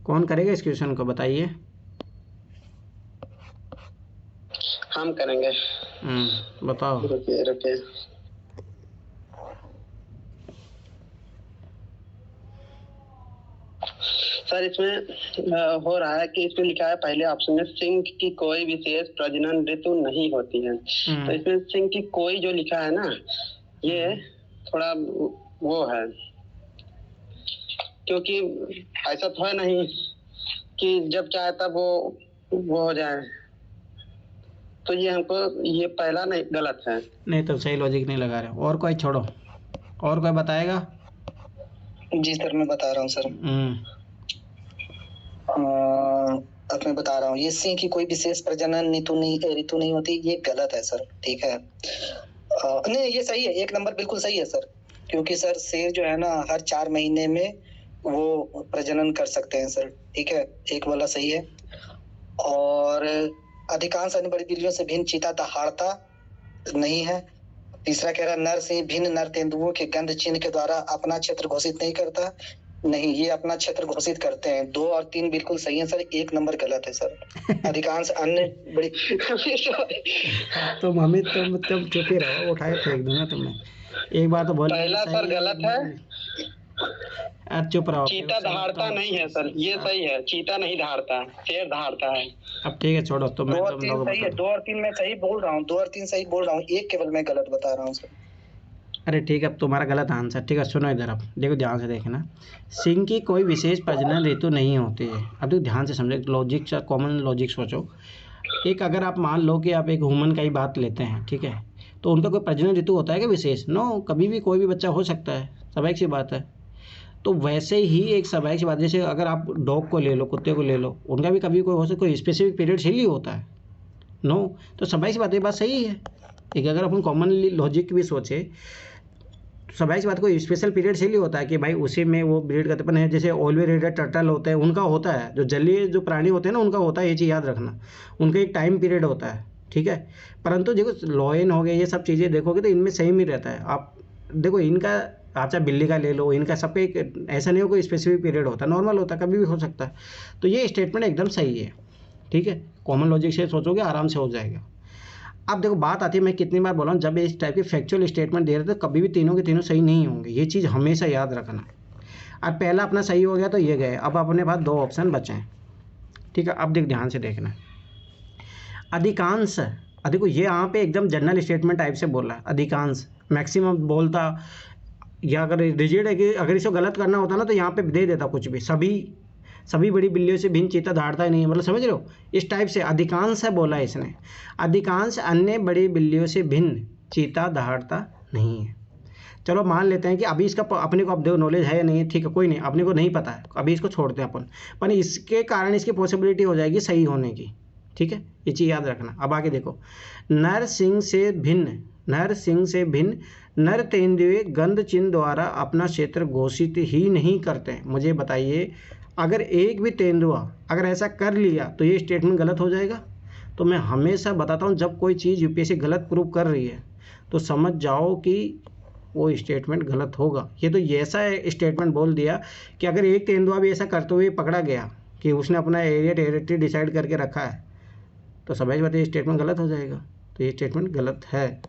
कौन करेगा इस क्वेश्चन को बताइए? हम करेंगे। बताओ। रुकिए रुकिए। सर इसमें हो रहा है कि इसमें लिखा है पहले ऑप्शन में सिंह की कोई विशेष प्रजनन ऋतु नहीं होती है। तो इसमें सिंह की कोई जो लिखा है ना, ये थोड़ा वो है, क्योंकि ऐसा तो है नहीं कि जब चाहे तब वो हो जाए। तो ये हमको ये पहला नहीं, गलत है। नहीं तो सही लॉजिक नहीं लगा रहे। और कोई छोड़ो, और कोई बताएगा? जी सर मैं बता रहा हूँ सर। अब मैं बता रहा हूँ, ये सिंह की कोई विशेष प्रजनन ऋतु नहीं होती, ये गलत है सर। ठीक है, नहीं ये सही है, 1 नंबर बिल्कुल सही है सर। क्योंकि सर शेर जो है ना हर 4 महीने में वो प्रजनन कर सकते हैं सर। ठीक है, 1 वाला सही है। और अधिकांश अन्य बड़ी बिल्लियों से भिन्न चीता दहाड़ता नहीं है। तीसरा कह रहा नर सिंह भिन्न नर तेंदुओं के गंध चिन्ह के द्वारा अपना क्षेत्र घोषित नहीं करता। नहीं, ये अपना क्षेत्र घोषित करते हैं। 2 और 3 बिल्कुल सही है सर, 1 नंबर गलत है सर। अधिकांश अन्य बड़ी तुम अमित तुम चुप ही रहो, उठाए फेंक दूंगा तुम्हें। एक बार तो बोल। पहला सर गलत है। चुप रहो। चीता दहाड़ता नहीं है सर, ये सही है। चीता नहीं दहाड़ता, शेर दहाड़ता है। अब ठीक है छोड़ो, तुम 2 और 3 सही है। 2 और 3 मैं सही बोल रहा हूँ, 2 और 3 सही बोल रहा हूँ, 1 केवल मैं गलत बता रहा हूँ सर। अरे ठीक है, अब तुम्हारा गलत आंसर। ठीक है सुनो इधर, अब देखो ध्यान से देखना। सिंह की कोई विशेष प्रजनन ऋतु नहीं होती है। अब देखो ध्यान से समझो, लॉजिक से कॉमन लॉजिक सोचो। एक अगर आप मान लो कि आप एक ह्यूमन का ही बात लेते हैं, ठीक है, तो उनका कोई प्रजनन ऋतु होता है क्या विशेष? नो, कभी भी कोई भी बच्चा हो सकता है, स्वाभाविक सी बात है। तो वैसे ही एक स्वाभाविक सी बात, जैसे अगर आप डॉग को ले लो, कुत्ते को ले लो, उनका भी कभी कोई हो सकता, कोई स्पेसिफिक पीरियड से ही होता है। नो, तो स्वाभाविक सी बात, ये बात सही है। एक अगर अपन कॉमनली लॉजिक भी सोचे, स्वाभाविक सी बात, कोई स्पेशल पीरियड से ही होता है कि भाई उसी में वो ब्रीड करते हैं। जैसे ऑलवेरेटेड टर्टल होते हैं, उनका होता है, जो जलीय जो प्राणी होते हैं ना, उनका होता है, ये चीज़ याद रखना, उनका एक टाइम पीरियड होता है। ठीक है, परंतु देखो लॉयन हो गए, ये सब चीज़ें देखोगे तो इनमें सेम ही रहता है। आप देखो इनका, आप चाहे बिल्ली का ले लो, इनका सबका एक ऐसा नहीं हो कोई स्पेसिफिक पीरियड होता है, नॉर्मल होता है, कभी भी हो सकता है। तो ये स्टेटमेंट एकदम सही है। ठीक है, कॉमन लॉजिक से सोचोगे आराम से हो जाएगा। अब देखो बात आती है, मैं कितनी बार बोला हूँ, जब इस टाइप के फैक्चुअल स्टेटमेंट दे रहे थे कभी भी तीनों के तीनों सही नहीं होंगे, ये चीज़ हमेशा याद रखना। अब पहला अपना सही हो गया तो ये गए, अब अपने पास 2 ऑप्शन बचे हैं। ठीक है, अब ध्यान से देखना। अधिकांश, देखो ये यहाँ पे एकदम जनरल स्टेटमेंट टाइप से बोला है, अधिकांश, मैक्सिमम बोलता, या अगर रिजिड है कि अगर इसको गलत करना होता ना तो यहाँ पे दे देता कुछ भी, सभी बड़ी बिल्लियों से भिन्न चीता दहाड़ता ही नहीं है, मतलब समझ रहे हो, इस टाइप से अधिकांश है बोला है इसने। अधिकांश अन्य बड़ी बिल्लियों से भिन्न चीता दहाड़ता नहीं है। चलो मान लेते हैं कि अभी इसका अपने को अब देखो नॉलेज है या नहीं है, ठीक है, कोई नहीं, अपने को नहीं पता है, अभी इसको छोड़ते हैं अपन, पर इसके कारण इसकी पॉसिबिलिटी हो जाएगी सही होने की। ठीक है, ये चीज़ याद रखना। अब आगे देखो, नर सिंह से भिन्न नर तेंदुए गंध चिन्ह द्वारा अपना क्षेत्र घोषित ही नहीं करते हैं। मुझे बताइए, अगर एक भी तेंदुआ अगर ऐसा कर लिया तो ये स्टेटमेंट गलत हो जाएगा। तो मैं हमेशा बताता हूँ, जब कोई चीज़ यूपीएससी गलत प्रूव कर रही है तो समझ जाओ कि वो स्टेटमेंट गलत होगा। ये तो ऐसा स्टेटमेंट बोल दिया कि अगर एक तेंदुआ भी ऐसा करते हुए पकड़ा गया कि उसने अपना एरिया टेरिटरी डिसाइड करके रखा है, तो समझ बात, ये स्टेटमेंट गलत हो जाएगा। तो ये स्टेटमेंट गलत है,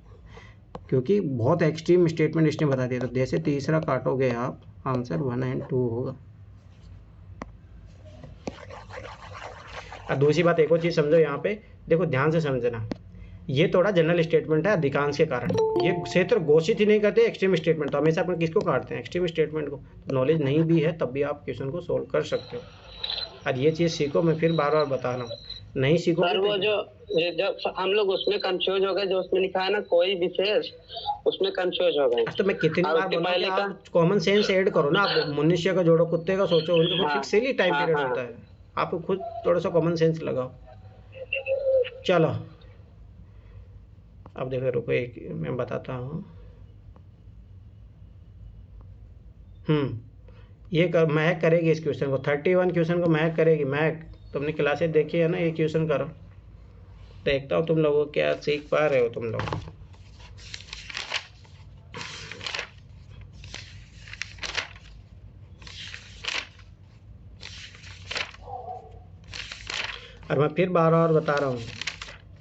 क्योंकि बहुत एक्सट्रीम स्टेटमेंट इसने बता दिया। तो जैसे तीसरा काटोगे आप, आंसर 1 और 2 होगा। अब दूसरी बात, एक और चीज़ समझो यहाँ पे, देखो ध्यान से समझना, ये थोड़ा जनरल स्टेटमेंट है अधिकांश के कारण, ये क्षेत्र घोषित ही नहीं करते एक्सट्रीम स्टेटमेंट। तो हमेशा अपन किसको काटते हैं? एक्सट्रीम स्टेटमेंट को। तो नॉलेज नहीं भी है तब भी आप क्वेश्चन को सोल्व कर सकते हो। और ये चीज़ सीखो, मैं फिर बार बार बता रहा हूँ, नहीं सीखो सर वो जो हम लोग उसमें कंफ्यूज हो गए, जो उसमें लिखा है ना कोई विशेष, उसमें कंफ्यूज हो गए। तो मैं कितनी बार बोला कि आप कॉमन सेंस ऐड करो ना, आप मनुष्य का जोड़ो, कुत्ते का सोचो, उनका फिक्स ही टाइम पीरियड होता है। आप खुद थोड़ा सा कॉमन सेंस लगाओ। चलो अब देखो, रुको एक मैं बताता हूँ। ये महक करेगी इस क्वेश्चन को, 31 क्वेश्चन को महक करेगी। महक, तुमने क्लासेस देखी है ना, ये क्वेश्चन करो, देखता हूँ तुम लोगों क्या सीख पा रहे हो तुम लोग। और मैं फिर बार बार बता रहा हूँ,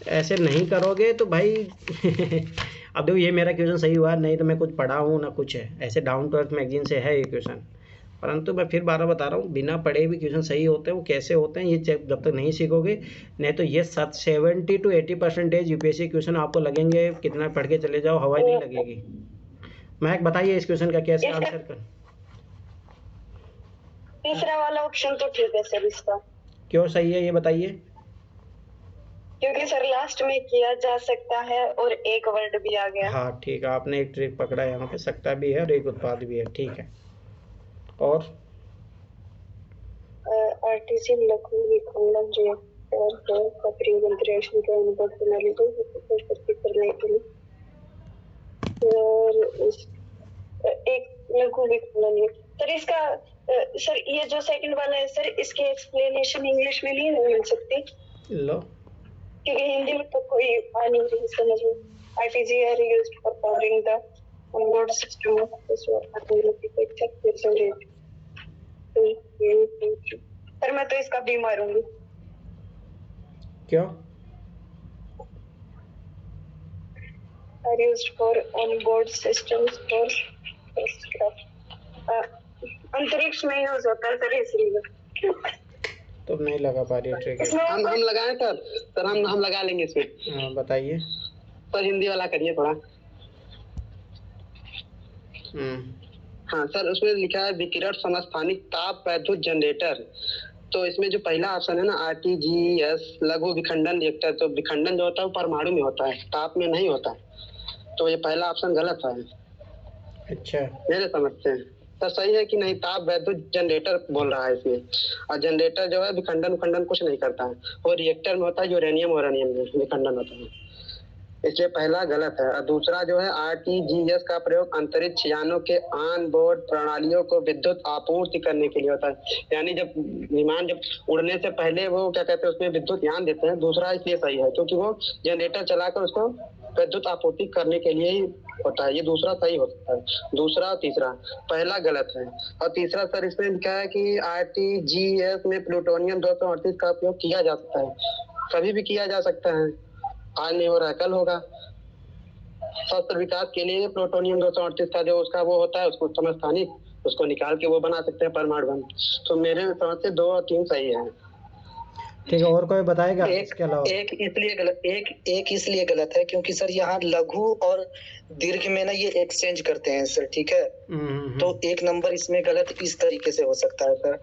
ऐसे नहीं करोगे तो भाई अब देखो ये मेरा क्वेश्चन सही हुआ नहीं तो मैं कुछ पढ़ा हूँ ना कुछ है, ऐसे डाउन टू अर्थ मैगजीन से है ये क्वेश्चन। परंतु मैं फिर बार बार बता रहा हूँ, बिना पढ़े भी क्वेश्चन सही होते हैं। वो कैसे होते हैं ये जब तक नहीं सीखोगे, नहीं तो ये 70 to 80% यूपीएससी क्वेश्चन आपको लगेंगे, कितना पढ़ के चले जाओ हवा नहीं लगेगी। महक बताइए इस क्वेश्चन का कैसे आंसर कर। तीसरा वाला ऑप्शन तो ठीक है सर इसका। क्यों सही है ये बताइए। क्योंकि सर लास्ट में किया जा सकता है और एक वर्ड भी आ गया। हाँ ठीक है, आपने एक ट्रिक पकड़ा, यहाँ पे सकता भी है और एक उत्पाद भी है, ठीक है। और आरटीसी लघु विखंडन रिएक्टर का प्रयोग अंतरिक्ष के अनुभव प्रणाली को प्रस्तुत करने के लिए और एक लघु विखंडन सर इसका सर ये जो सेकंड वाला है सर इसकी एक्सप्लेनेशन इंग्लिश में नहीं मिल सकती लो, क्योंकि हिंदी में तो कोई आ नहीं रही समझ में। RTG are used for powering the onboard system of this sir मैं तो इसका भी मारूंगी। क्यों। Are used for onboard systems for अंतरिक्ष में यूज होता है सर इसलिए। तो नहीं लगा पा रही ट्रिक। हम लगाए सर हम लगा लेंगे इसमें। हाँ बताइए। पर हिंदी वाला करिए थोड़ा। हाँ सर, उसमें लिखा है विकिरण समस्थानिक ताप वैद्युत जनरेटर। तो इसमें जो पहला ऑप्शन है ना आरटीजीएस लघु विखंडन रिएक्टर, तो विखंडन जो होता है वो परमाणु में होता है, ताप में नहीं होता। तो ये पहला ऑप्शन गलत है। अच्छा, मेरे समझ से तो सही है कि नहीं, ताप वैद्युत जनरेटर बोल रहा है इसमें। और जनरेटर जो है विखंडन कुछ नहीं करता है, वो रिएक्टर में होता है, यूरेनियम में विखंडन होता है, इसलिए पहला गलत है। और दूसरा जो है आरटीजीएस का प्रयोग अंतरिक्ष यानों के ऑन बोर्ड प्रणालियों को विद्युत आपूर्ति करने के लिए होता है। यानी जब विमान जब उड़ने से पहले वो क्या कहते हैं उसमें विद्युत यान देते हैं। दूसरा इसलिए सही है क्योंकि वो जनरेटर चलाकर उसको विद्युत आपूर्ति करने के लिए ही होता है। ये दूसरा सही हो सकता है। दूसरा और तीसरा, पहला गलत है। और तीसरा सर इसमें लिखा है कि आरटीजीएस में प्लूटोनियम 238 का उपयोग किया जा सकता है। कभी भी किया जा सकता है, आज नहीं हो रहा है कल होगा। शस्त्र विकास के लिए प्लूटोनियम 238 का जो उसका वो होता है उसको समस्थानिक उसको निकाल के वो बना सकते हैं परमाणु बम। तो मेरे समझ से 2 और 3 सही है। ठीक है, और कोई बताएगा इसके अलावा। एक इसलिए गलत है क्योंकि सर यहाँ लघु और दीर्घ में ना ये एक्सचेंज करते हैं सर, ठीक है। तो एक नंबर इसमें गलत इस तरीके से हो सकता है सर,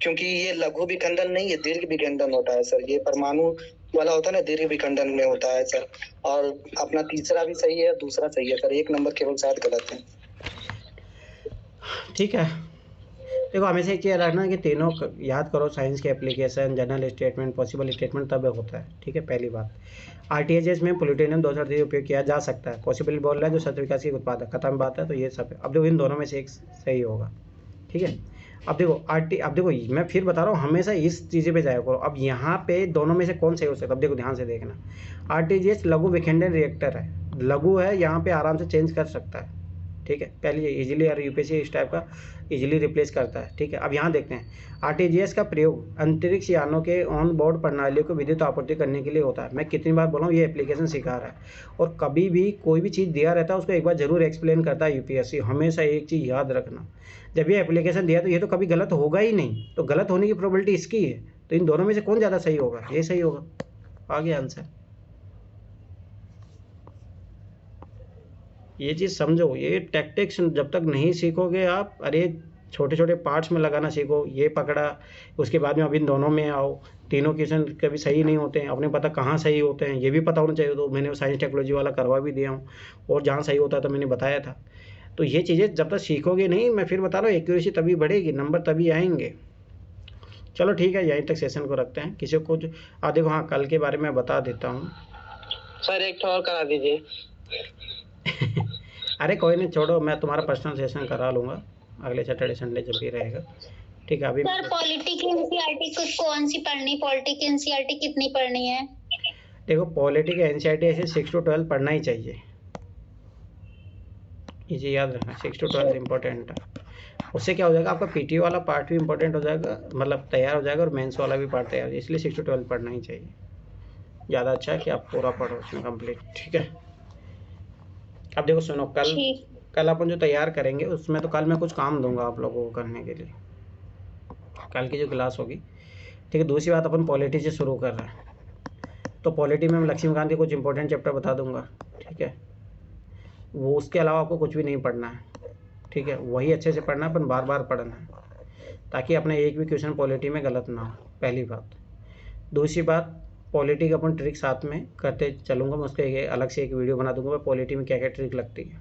क्योंकि ये लघु विखंडन नहीं, ये दीर्घ विखंडन होता है सर। ये परमाणु वाला होता है ना, दीर्घ विखंडन में होता है सर। और अपना तीसरा भी सही है, दूसरा सही है सर, एक नंबर केवल शायद गलत है। ठीक है, देखो हमेशा एक चीज़ रखना कि तीनों याद करो, साइंस के application, general statement, possible statement तब होता है। ठीक है, पहली बात। आरटीजीएस में प्लूटोनियम 238 उपयोग किया जा सकता है, पॉसिबल बोल रहा है जो शस्त्र विकास की उत्पाद है, खत्म बात है। तो ये सब है। अब देखो इन दोनों में से एक सही होगा। ठीक है, अब देखो मैं फिर बता रहा हूँ, हमेशा इस चीज़ें पे जाया करो। अब यहाँ पे दोनों में से कौन सही हो सकता है। अब देखो ध्यान से देखना, आरटीजीएस लघु विखंडन रिएक्टर है, लघु है, यहाँ पे आराम से चेंज कर सकता है। ठीक है, पहले इजीली और यूपीएससी इस टाइप का इजीली रिप्लेस करता है। ठीक है, अब यहाँ देखते हैं आरटीजीएस का प्रयोग अंतरिक्ष यानों के ऑन बोर्ड प्रणालियों को विद्युत आपूर्ति करने के लिए होता है। मैं कितनी बार बोला हूँ, ये एप्लीकेशन सिखा रहा है। और कभी भी कोई भी चीज़ दिया रहता है उसको एक बार जरूर एक्सप्लेन करता है यूपीएससी। हमेशा एक चीज़ याद रखना, जब ये एप्लीकेशन दिया तो ये तो कभी गलत होगा ही नहीं, तो गलत होने की प्रोबेबिलिटी इसकी है। तो इन दोनों में से कौन ज़्यादा सही होगा, ये सही होगा। आगे आंसर, ये चीज़ समझो। ये टैक्टिक्स जब तक नहीं सीखोगे आप, अरे छोटे छोटे पार्ट्स में लगाना सीखो। ये पकड़ा, उसके बाद में अब इन दोनों में आओ। तीनों क्वेश्चन कभी सही नहीं होते हैं, अपने पता कहाँ सही होते हैं ये भी पता होना चाहिए। तो मैंने साइंस टेक्नोलॉजी वाला करवा भी दिया हूँ, और जहाँ सही होता है तो मैंने बताया था। तो ये चीज़ें जब तक सीखोगे नहीं, मैं फिर बता रहा हूँ, एक्यूरेसी तभी बढ़ेगी, नंबर तभी आएंगे। चलो ठीक है, यहीं तक सेशन को रखते हैं। किसी को देखो, हाँ कल के बारे में बता देता हूँ। सर एक और करा दीजिए। अरे कोई नहीं, छोड़ो, मैं तुम्हारा पर्सनल सेशन करा लूँगा अगले सैटरडे संडे जब भी रहेगा, ठीक है। अभी सर पॉलिटी की एनसीईआरटी कौन सी पढ़नी, पॉलिटी की एनसीईआरटी कितनी पढ़नी है? देखो पॉलिटी का एनसीईआरटी ऐसे 6 to 12 पढ़ना ही चाहिए, ये याद रखना, 6 to 12 इम्पोर्टेंट है। उससे क्या हो जाएगा, आपका पीटी वाला पार्ट भी इम्पोर्टेंट हो जाएगा, मतलब तैयार हो जाएगा, और मेंस वाला भी पार्ट तैयार, इसलिए 6 to 12 पढ़ना ही चाहिए। ज़्यादा अच्छा है कि आप पूरा पढ़ो उसमें कंप्लीट, ठीक है। अब देखो सुनो, कल अपन जो तैयार करेंगे उसमें तो कल मैं कुछ काम दूंगा आप लोगों को करने के लिए, कल की जो क्लास होगी, ठीक है। दूसरी बात, अपन पॉलिटी से शुरू कर रहे हैं, तो पॉलिटी में मैं लक्ष्मीकांत के कुछ इंपॉर्टेंट चैप्टर बता दूंगा, ठीक है। वो उसके अलावा आपको कुछ भी नहीं पढ़ना है, ठीक है। वही अच्छे से पढ़ना है, अपन बार बार पढ़ना है, ताकि अपने एक भी क्वेश्चन पॉलिटी में गलत ना हो, पहली बात। दूसरी बात, पॉलिटी का अपन ट्रिक साथ में करते चलूँगा, मैं उसका अलग से एक वीडियो बना दूंगा, पॉलिटी में क्या क्या ट्रिक लगती है,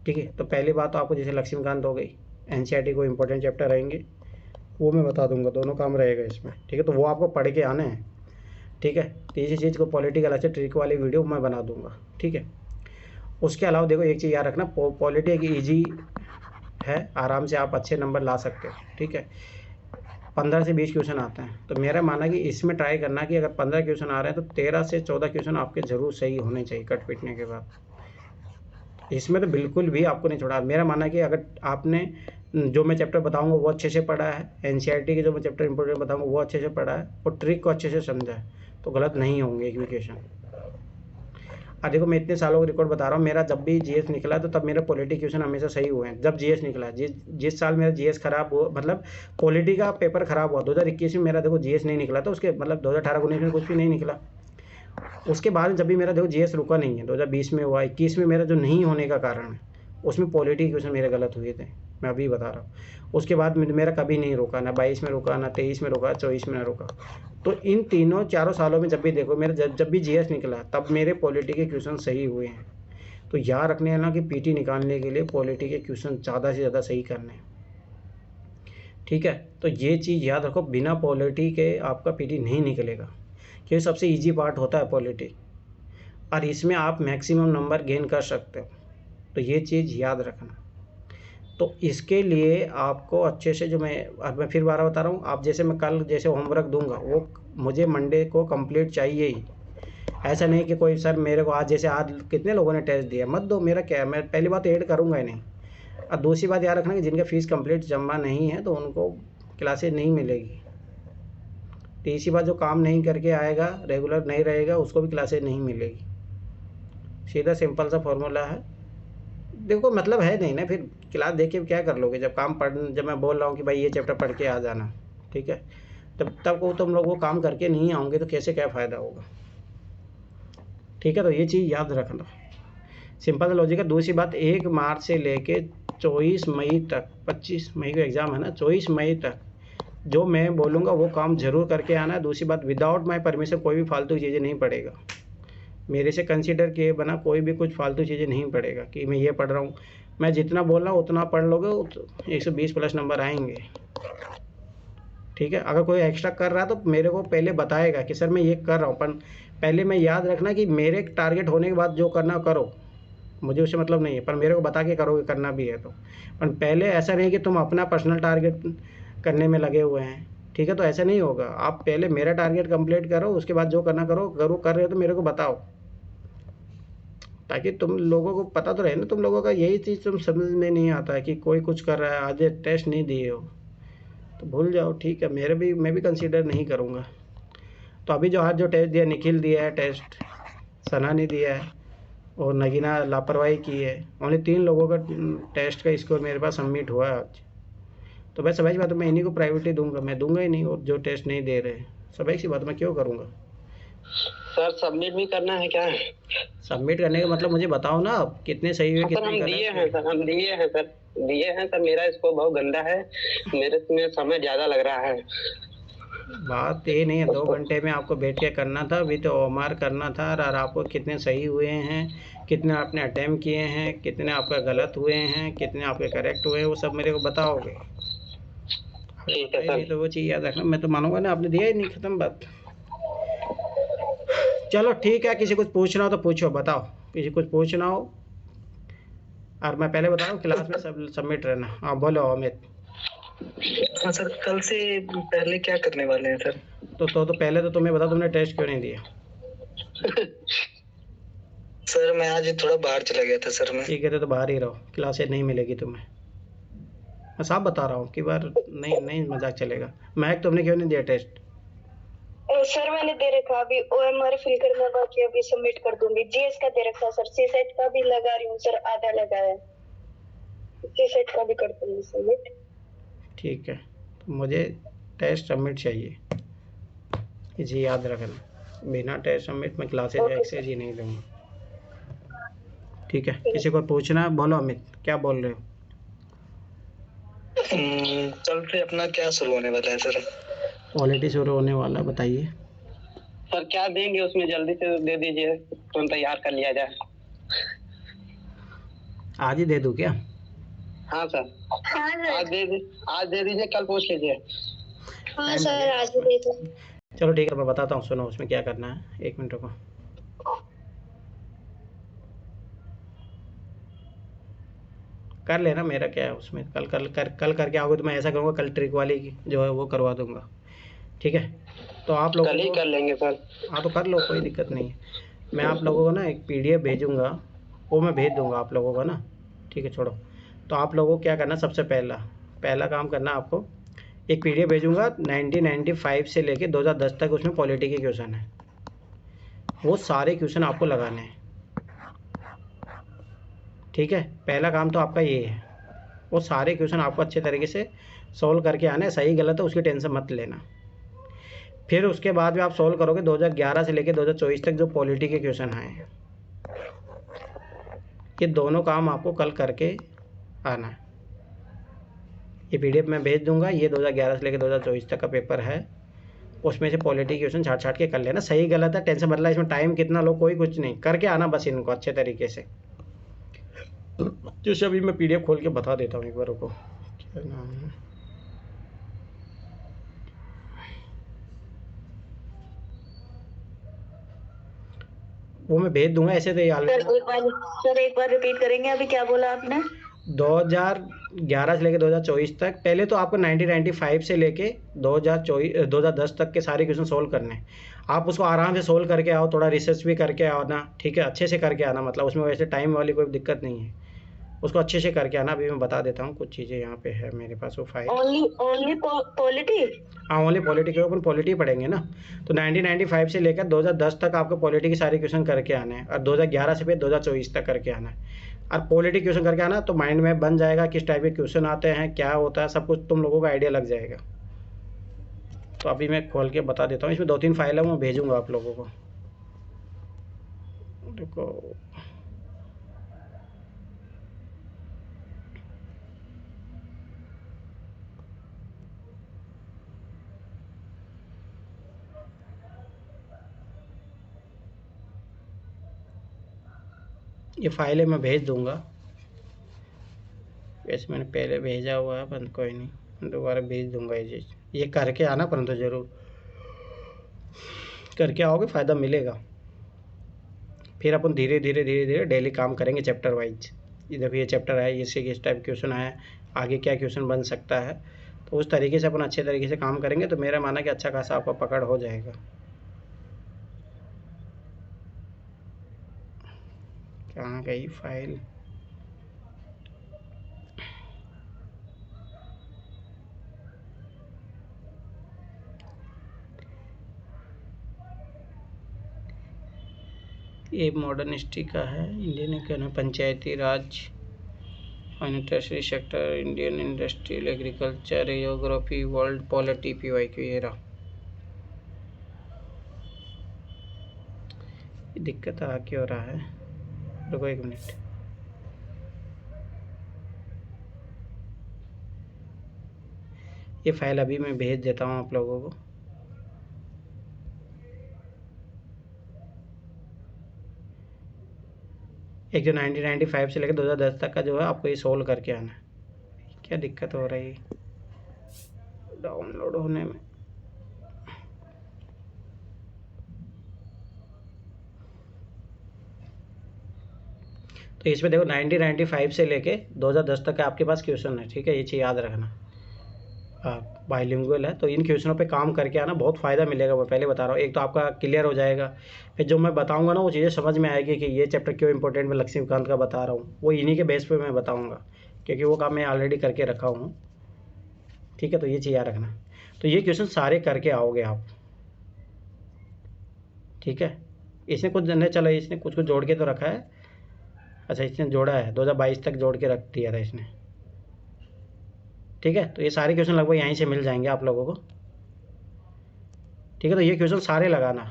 ठीक है। तो पहली बात तो आपको जैसे लक्ष्मीकांत हो गई, एनसीईआरटी को इंपॉर्टेंट चैप्टर रहेंगे, वो मैं बता दूंगा, दोनों काम रहेगा इसमें, ठीक है। तो वो आपको पढ़ के आना है, ठीक है। तीसरी चीज़ को पॉलिटी का अलग से ट्रिक वाली वीडियो मैं बना दूंगा, ठीक है। उसके अलावा देखो एक चीज़ याद रखना, पॉलिटी एक ईजी है, आराम से आप अच्छे नंबर ला सकते हो, ठीक है। 15 से 20 क्वेश्चन आते हैं, तो मेरा मानना कि इसमें ट्राई करना कि अगर 15 क्वेश्चन आ रहे हैं तो 13 से 14 क्वेश्चन आपके ज़रूर सही होने चाहिए कट पीटने के बाद। इसमें तो बिल्कुल भी आपको नहीं छोड़ा। मेरा मानना है कि अगर आपने जो मैं चैप्टर बताऊंगा वो अच्छे से पढ़ा है, एनसीईआरटी के जो मैं चैप्टर इंपॉर्टेंट बताऊंगा वो अच्छे से पढ़ा है, और ट्रिक को अच्छे से समझा है, तो गलत नहीं होंगे एक भी क्वेश्चन। अब देखो मैं इतने सालों का रिकॉर्ड बता रहा हूँ, मेरा जब भी जीएस निकला तो तब मेरे पॉलिटी क्वेश्चन हमेशा सही हुए हैं। जब जीएस निकला, जिस साल मेरा जीएस खराब हुआ, मतलब पॉलिटी का पेपर खराब हुआ 2021 में, मेरा देखो जीएस नहीं निकला था, उसके मतलब 2018-19 में कुछ भी नहीं निकला। उसके बाद जब भी मेरा देखो जीएस रुका नहीं है, 2020 में हुआ, 21 में मेरा जो नहीं होने का कारण है उसमें पॉलिटी क्वेश्चन मेरे गलत हुए थे, मैं अभी बता रहा हूँ। उसके बाद मेरा कभी नहीं रुका, ना 22 में रुका, ना 23 में रुका, 24 में ना रुका। तो इन चारों सालों में जब भी देखो मेरा जब भी जीएस निकला तब मेरे पॉलिटी के क्वेश्चन सही हुए हैं। तो याद रखने है ना कि पीटी निकालने के लिए पॉलिटी के क्वेश्चन ज़्यादा से ज़्यादा सही करने हैं, ठीक है। तो ये चीज़ याद रखो, बिना पॉलिटी के आपका पीटी नहीं निकलेगा, क्योंकि सबसे ईजी पार्ट होता है पॉलिटी, और इसमें आप मैक्सिमम नंबर गेन कर सकते हो। तो ये चीज़ याद रखना। तो इसके लिए आपको अच्छे से, जो मैं फिर बार बता रहा हूँ, आप जैसे मैं कल जैसे होमवर्क दूंगा वो मुझे मंडे को कंप्लीट चाहिए ही। ऐसा नहीं कि कोई सर मेरे को आज कितने लोगों ने टेस्ट दिया, मत दो, मेरा क्या है, मैं पहली बात ऐड करूँगा ही नहीं। और दूसरी बात याद रखना कि जिनका फीस कंप्लीट जमा नहीं है तो उनको क्लासेज नहीं मिलेगी। तीसरी बात, जो काम नहीं करके आएगा, रेगुलर नहीं रहेगा, उसको भी क्लासेज नहीं मिलेगी। सीधा सिंपल सा फॉर्मूला है। देखो मतलब है नहीं ना, फिर क्लास देख के क्या कर लोगे, जब मैं बोल रहा हूँ कि भाई ये चैप्टर पढ़ के आ जाना, ठीक है, तब को तुम लोग वो काम करके नहीं आओगे तो कैसे क्या फ़ायदा होगा, ठीक है। तो ये चीज़ याद रखना, सिंपल लॉजिक है। दूसरी बात, 1 मार्च से लेके 24 मई तक, 25 मई को एग्ज़ाम है ना, 24 मई तक जो मैं बोलूँगा वो काम ज़रूर करके आना है। दूसरी बात, विदाउट माई परमिशन कोई भी फालतू चीज़ें नहीं पढ़ेगा, मेरे से कंसीडर किए बना कोई भी कुछ फालतू चीज़ें नहीं पढ़ेगा कि मैं ये पढ़ रहा हूँ। मैं जितना बोल रहा हूँ उतना पढ़ लोगे, 120+ नंबर आएंगे, ठीक है। अगर कोई एक्स्ट्रा कर रहा है तो मेरे को पहले बताएगा कि सर मैं ये कर रहा हूँ, पर पहले मैं याद रखना कि मेरे टारगेट होने के बाद जो करना करो, मुझे उससे मतलब नहीं है, पर मेरे को बता के करोगे, करना भी है तो। पर पहले ऐसा नहीं कि तुम अपना पर्सनल टारगेट करने में लगे हुए हैं, ठीक है। तो ऐसा नहीं होगा, आप पहले मेरा टारगेट कंप्लीट करो, उसके बाद जो करना करो, कर रहे हो तो मेरे को बताओ, ताकि तुम लोगों को पता तो रहे ना। तुम लोगों का यही चीज़ तुम समझ में नहीं आता है कि कोई कुछ कर रहा है, आज टेस्ट नहीं दिए हो तो भूल जाओ, ठीक है। मैं भी कंसीडर नहीं करूँगा। तो अभी जो आज जो टेस्ट दिया, निखिल दिया है टेस्ट, सना ने दिया है, और नगीना लापरवाही की है। ओनली 3 लोगों का टेस्ट का स्कोर मेरे पास सबमिट हुआ है आज। तो मैं समझ बात, मैं इन्हीं को प्रायोरिटी दूंगा, मैं दूंगा ही नहीं। और जो टेस्ट नहीं दे रहे, समझ सी बात, मैं क्यों करूँगा। सर सबमिट भी करना है क्या? सबमिट करने का मतलब मुझे बताओ ना, आप कितने सही हुए, कितने हम दिए हैं सर, मेरा स्कोर बहुत गंदा है, मेरे में समय ज़्यादा लग रहा है। बात ये नहीं है, 2 घंटे में आपको बैठ के करना था, विद ओमार करना था, और आपको कितने सही हुए हैं, कितने आपने अटेम्प्ट किए हैं, कितने आपका गलत हुए हैं, कितने आपके करेक्ट हुए हैं, वो सब मेरे को बताओगे। ठीक है नहीं सर। तो वो चीज़ याद रखना, मैं तो मानूंगा ना, आपने दिया ही नहीं, खत्म बात। चलो ठीक है, किसी कुछ पूछना हो तो पूछो, बताओ, किसी कुछ पूछना हो। और मैं पहले बता रहा हूँ, क्लास में सब सबमिट रहना। हाँ बोलो अमित। हाँ सर, कल से पहले क्या करने वाले हैं सर? तो पहले तो तुम्हें बता, तुमने टेस्ट क्यों नहीं दिया? सर मैं आज थोड़ा बाहर चला गया था सर मैं। ठीक है, तो बाहर ही रहो, क्लासेज नहीं मिलेगी तुम्हें। मैं साफ बता रहा हूँ कि बार नहीं नहीं मजाक चलेगा। महक तुमने क्यों नहीं दिया टेस्ट? सर मैंने दे रखा, अभी ओएमआर फिल करना बाकी, अभी सबमिट कर दूंगी। जीएस का दे रखा सर, सीसेट का भी लगा रही हूँ सर, आधा लगा है, सीसेट का भी कर दूंगी सबमिट। ठीक है, तो मुझे टेस्ट सबमिट चाहिए, इसे याद रखना। बिना टेस्ट सबमिट मैं क्लासेज ओके एक्सेस ही नहीं दूंगा। ठीक है, किसी को पूछना है? बोलो अमित, क्या बोल रहे हो? कल से अपना क्या शुरू होने वाला है सर? क्वालिटी शुरू होने वाला, बताइए। सर क्या देंगे उसमें, जल्दी से दे दीजिए, तुरंत तैयार कर लिया जाए। आज ही दे दूँ क्या? हाँ सर, हाँ सर। आज दे दीजिए, कल पूछ लीजिए। हाँ सर, आज ही दे दो। चलो ठीक है, मैं बताता हूँ, सुनो उसमें क्या करना है, 1 मिनट रुको। कर लेना, मेरा क्या है उसमें, कल करके आओगे तो मैं ऐसा करूँगा, कल ट्रिक वाली की जो है वो करवा दूंगा। ठीक है, तो आप लोगों कल ही को, कर लेंगे सर। हाँ तो कर लो, कोई दिक्कत नहीं है। मैं आप लोगों को ना एक PDF भेजूंगा, वो मैं भेज दूंगा आप लोगों को ना। ठीक है, छोड़ो। तो आप लोगों को क्या करना, सबसे पहला काम करना आपको, एक PDF भेजूंगा 1995 से लेके 2010 तक, उसमें पॉलिटी के क्वेश्चन है, वो सारे क्वेश्चन आपको लगाने हैं। ठीक है, पहला काम तो आपका ये है, वो सारे क्वेश्चन आपको अच्छे तरीके से सॉल्व करके आना है। सही गलत है उसकी टेंशन मत लेना। फिर उसके बाद भी आप सॉल्व करोगे 2011 से लेकर 2024 तक जो पॉलिटी के क्वेश्चन आए हैं, ये दोनों काम आपको कल करके आना है। ये PDF मैं भेज दूंगा, ये 2011 से लेकर 2024 तक का पेपर है, उसमें से पॉलिटी क्वेश्चन छाट के कर लेना। सही गलत है टेंशन मतलब, इसमें टाइम कितना लो कोई कुछ नहीं, करके आना बस इनको अच्छे तरीके से। जैसे अभी मैं PDF खोल के बता देता हूँ एक बार को, क्या नाम है, वो मैं भेज दूंगा। ऐसे तो ये सर एक बार रिपीट करेंगे, अभी क्या बोला आपने? 2011 से लेके 2024 तक, पहले तो आपको 1995 से लेके 2010 तक के सारे क्वेश्चन सोल्व करने हैं। आप उसको आराम से सोल्व करके आओ, थोड़ा रिसर्च भी करके आओ ना, ठीक है, अच्छे से करके आना, मतलब उसमें वैसे टाइम वाली कोई दिक्कत नहीं है, उसको अच्छे से करके आना। अभी मैं बता देता हूँ कुछ चीज़ें, यहाँ पे है मेरे पास वो फाइल। Only polity? हाँ, ओनली पॉलिटी के अपन पॉलिटी पढ़ेंगे ना, तो 1995 से लेकर 2010 तक आपको पॉलिटी के सारे क्वेश्चन करके आने हैं, और 2011 से फिर 2024 तक करके आना है। और पॉलिटी क्वेश्चन करके आना तो माइंड में बन जाएगा किस टाइप के क्वेश्चन आते हैं, क्या होता है, सब कुछ तुम लोगों को आइडिया लग जाएगा। तो अभी मैं खोल के बता देता हूँ, इसमें 2-3 फाइल है, मैं भेजूंगा आप लोगों को। देखो, ये फाइलें मैं भेज दूंगा, वैसे मैंने पहले भेजा हुआ है, पर कोई नहीं, दोबारा भेज दूंगा ये चीज़। ये करके आना, परंतु ज़रूर करके आओगे, फ़ायदा मिलेगा। फिर अपन धीरे धीरे डेली काम करेंगे चैप्टर वाइज। ये देखो, ये चैप्टर है, इससे किस टाइप क्वेश्चन आया, आगे क्या क्वेश्चन बन सकता है, तो उस तरीके से अपन अच्छे तरीके से काम करेंगे, तो मेरा माना कि अच्छा खासा आपका पकड़ हो जाएगा। कहाँ गई फाइल? ये मॉडर्न हिस्ट्री का है, Indian economy, panchayati raj, tertiary sector, Indian industrial, agriculture, geography, world polity, PYQ। ये रहा, दिक्कत आ क्यों रहा है, रुको 1 मिनट। ये फाइल अभी मैं भेज देता हूँ आप लोगों को। एक जो 1995 से लेकर 2010 तक का जो है, आपको ये सोल्व करके आना है। क्या दिक्कत हो रही है, डाउनलोड होने में। तो इसमें देखो 1995 से लेके 2010 तक आपके पास क्वेश्चन है, ठीक है, ये चीज़ याद रखना। बाइलिंगुअल है तो इन क्वेश्चनों पे काम करके आना, बहुत फ़ायदा मिलेगा, मैं पहले बता रहा हूँ। एक तो आपका क्लियर हो जाएगा, फिर जो मैं बताऊँगा ना वो चीज़ें समझ में आएगी कि ये चैप्टर क्यों इंपॉर्टेंट मैं लक्ष्मीकांत का बता रहा हूँ, वो इन्हीं के बेस पे मैं बताऊँगा, क्योंकि वो काम मैं ऑलरेडी करके रखा हूँ, ठीक है। तो ये चीज़ याद रखना। तो ये क्वेश्चन सारे करके आओगे आप, ठीक है। इसने कुछ नहीं चला, इसने कुछ कुछ जोड़ के तो रखा है। अच्छा, इसने जोड़ा है 2022 तक जोड़ के रख दिया था इसने, ठीक है। तो ये सारे क्वेश्चन लगभग यहीं से मिल जाएंगे आप लोगों को, ठीक है। तो ये क्वेश्चन सारे लगाना,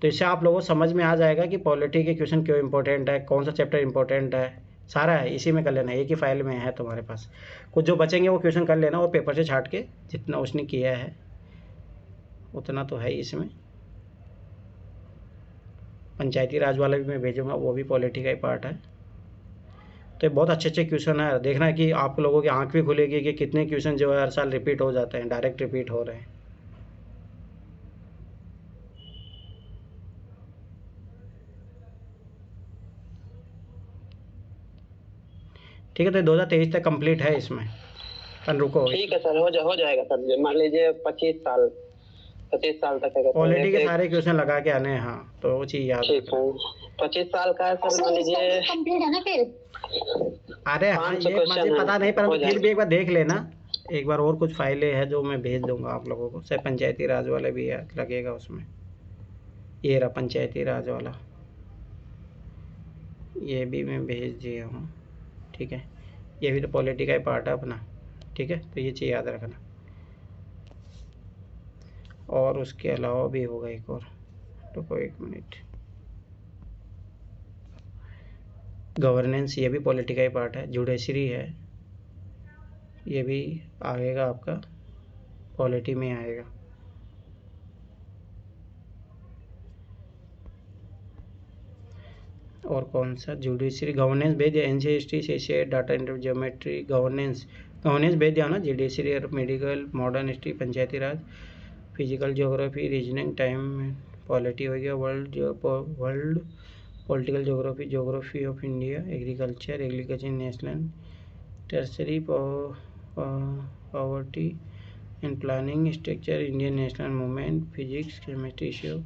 तो इससे आप लोगों को समझ में आ जाएगा कि पॉलिटी के क्वेश्चन क्यों इंपॉर्टेंट है, कौन सा चैप्टर इंपॉर्टेंट है, सारा है इसी में कर लेना, एक ही फाइल में है तुम्हारे पास। कुछ जो बचेंगे वो क्वेश्चन कर लेना, और पेपर से छाट के जितना उसने किया है उतना तो है इसमें। पंचायती राज वाला भी मैं भेजूंगा, वो भी पॉलिटी का ही पार्ट है। तो ये बहुत अच्छे अच्छे क्वेश्चन है, देखना कि आप लोगों की आंख भी खुलेगी कि कितने क्वेश्चन जो है हर साल रिपीट हो जाते हैं, डायरेक्ट रिपीट हो रहे हैं। ठीक है, तो 2023 तक कंप्लीट है इसमें। रुको, ठीक है सर, हो जाएगा सर। मान लीजिए 25 साल तक है पॉलिटी के सारे क्वेश्चन लगा के आने हैं। हाँ, तो वो चीज़ याद ठीक है। 25 साल का है सर, मान लीजिए कंप्लीट है ना फिर। अरे हाँ, ये मुझे पता नहीं, पर फिर भी एक बार देख लेना, एक बार। और कुछ फाइलें हैं जो मैं भेज दूंगा आप लोगों को, शायद पंचायती राज वाले भी है, लगेगा उसमें। ये रहा पंचायती राज वाला, ये भी मैं भेज दिया हूँ, ठीक है। ये भी तो पॉलिटी का ही पार्ट है अपना, ठीक है। तो ये चीज़ याद रखना। और उसके अलावा भी होगा एक और, रुको 1 मिनट। गवर्नेंस, ये भी पॉलिटी का ही पार्ट है। जुडिशरी है, ये भी आएगा आपका, पॉलिटी में आएगा। और कौन सा, जुडिशरी, गवर्नेंस भेज दिया, NCST, CCA, data entry, geometry, governance भेज दिया ना। जुडिशरी और medical, modern history, panchayati raj, physical geography, reasoning, time, polity हो गया, world political geography, geography of India, agriculture national, tertiary poverty and planning, structure, Indian national movement, physics, chemistry issue,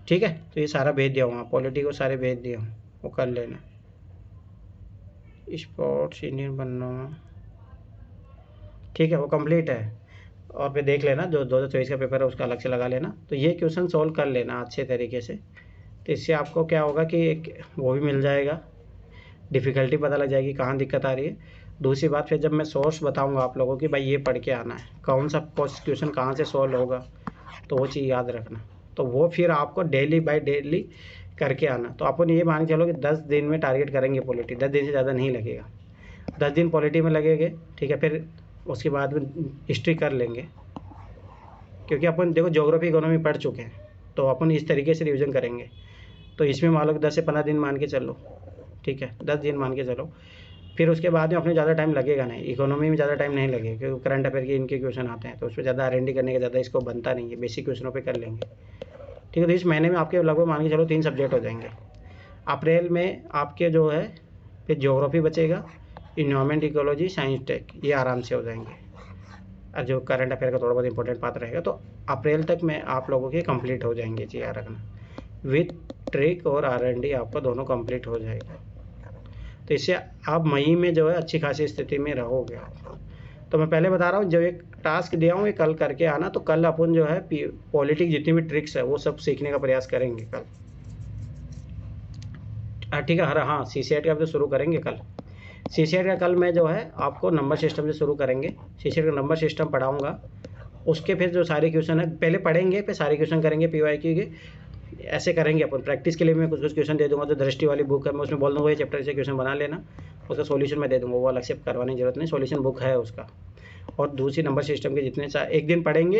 ठीक है। तो ये सारा भेज दिया हूँ, पॉलिटी को सारे भेज दिया हूँ, वो कर लेना। स्पोर्ट्स, इंडियन बनना, ठीक है, वो कंप्लीट है। और फिर देख लेना जो 2024 का पेपर है उसका अलग से लगा लेना। तो ये क्वेश्चन सॉल्व कर लेना अच्छे तरीके से, तो इससे आपको क्या होगा कि एक वो भी मिल जाएगा, डिफ़िकल्टी पता लग जाएगी कहाँ दिक्कत आ रही है। दूसरी बात, फिर जब मैं सोर्स बताऊंगा आप लोगों की, भाई ये पढ़ के आना है, कौन सा क्वेश्चन कहाँ से सॉल्व होगा, तो वो चीज़ याद रखना। तो वो फिर आपको डेली बाय डेली करके आना। तो अपन ये मान के चलो कि 10 दिन में टारगेट करेंगे पॉलिटी, 10 दिन से ज़्यादा नहीं लगेगा, 10 दिन पॉलिटी में लगेंगे, ठीक है। फिर उसके बाद में हिस्ट्री कर लेंगे, क्योंकि अपन देखो ज्योग्राफी इकोनॉमी पढ़ चुके हैं, तो अपन इस तरीके से रिवीजन करेंगे। तो इसमें मान लो 10 से 15 दिन मान के चलो, ठीक है, 10 दिन मान के चलो। फिर उसके बाद में अपने ज़्यादा टाइम लगेगा नहीं, इकोनॉमी में ज़्यादा टाइम नहीं लगेगा, क्योंकि करंट अफेयर के इनके क्वेश्चन आते हैं, तो उस पर ज़्यादा R&D करने का ज़्यादा इसको बनता नहीं है, बेसिक क्वेश्चनों पे कर लेंगे, ठीक है। तो इस महीने में आपके लगभग मान के चलो 3 सब्जेक्ट हो जाएंगे। अप्रैल में आपके जो है फिर ज्योग्राफी बचेगा, इन्वायरमेंट, इकोलॉजी, साइंस टेक, ये आराम से हो जाएंगे। और जो करंट अफेयर का थोड़ा बहुत इंपॉर्टेंट पार्ट रहेगा, तो अप्रैल तक में आप लोगों के कंप्लीट हो जाएंगे, चीज़ याद रखना। विथ ट्रिक और R&D आपका दोनों कंप्लीट हो जाएगा। तो इससे आप मई में जो है अच्छी खासी स्थिति में रहोगे। तो मैं पहले बता रहा हूँ, जो एक टास्क दिया हूँ ये कल करके आना। तो कल अपन जो है पॉलिटिक्स जितनी भी ट्रिक्स है वो सब सीखने का प्रयास करेंगे कल, ठीक है। हाँ, CCET का भी तो शुरू करेंगे कल। CCET का कल मैं जो है आपको नंबर सिस्टम से शुरू करेंगे। CCET का नंबर सिस्टम पढ़ाऊँगा, उसके फिर जो सारे क्वेश्चन है पहले पढ़ेंगे, फिर सारे क्वेश्चन करेंगे PYQ के, ऐसे करेंगे अपन। प्रैक्टिस के लिए मैं कुछ कुछ क्वेश्चन दे दूंगा। तो दृष्टि वाली बुक है, मैं उसमें बोल दूँगा ये चैप्टर से क्वेश्चन बना लेना, उसका सॉल्यूशन मैं दे दूँगा, वो अलग से करवाने की जरूरत नहीं, सॉल्यूशन बुक है उसका। और दूसरी नंबर सिस्टम के जितने एक दिन पढ़ेंगे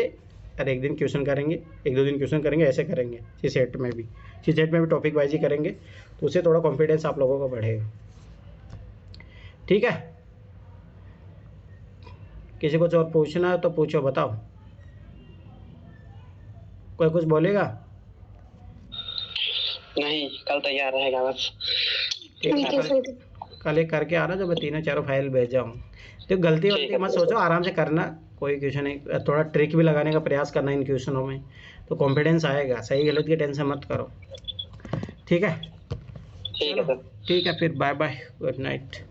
और एक दिन क्वेश्चन करेंगे, 1-2 दिन क्वेश्चन करेंगे, ऐसे करेंगे। CCET में भी टॉपिक वाइज ही करेंगे, तो उससे थोड़ा कॉन्फिडेंस आप लोगों को बढ़ेगा, ठीक है। किसी को और पूछना है तो पूछो, बताओ। कोई कुछ बोलेगा? नहीं, कल तैयार रहेगा बस। ठीक है, कल एक करके आ रहा जो मैं 3-4 फाइल भेज जाऊँ। तो गलती वलती मत सोचो, आराम से करना, कोई क्वेश्चन नहीं, थोड़ा ट्रिक भी लगाने का प्रयास करना इन क्वेश्चनों में, तो कॉन्फिडेंस आएगा। सही गलत की टेंशन मत करो, ठीक है? ठीक है सर। ठीक है, फिर बाय बाय, गुड नाइट।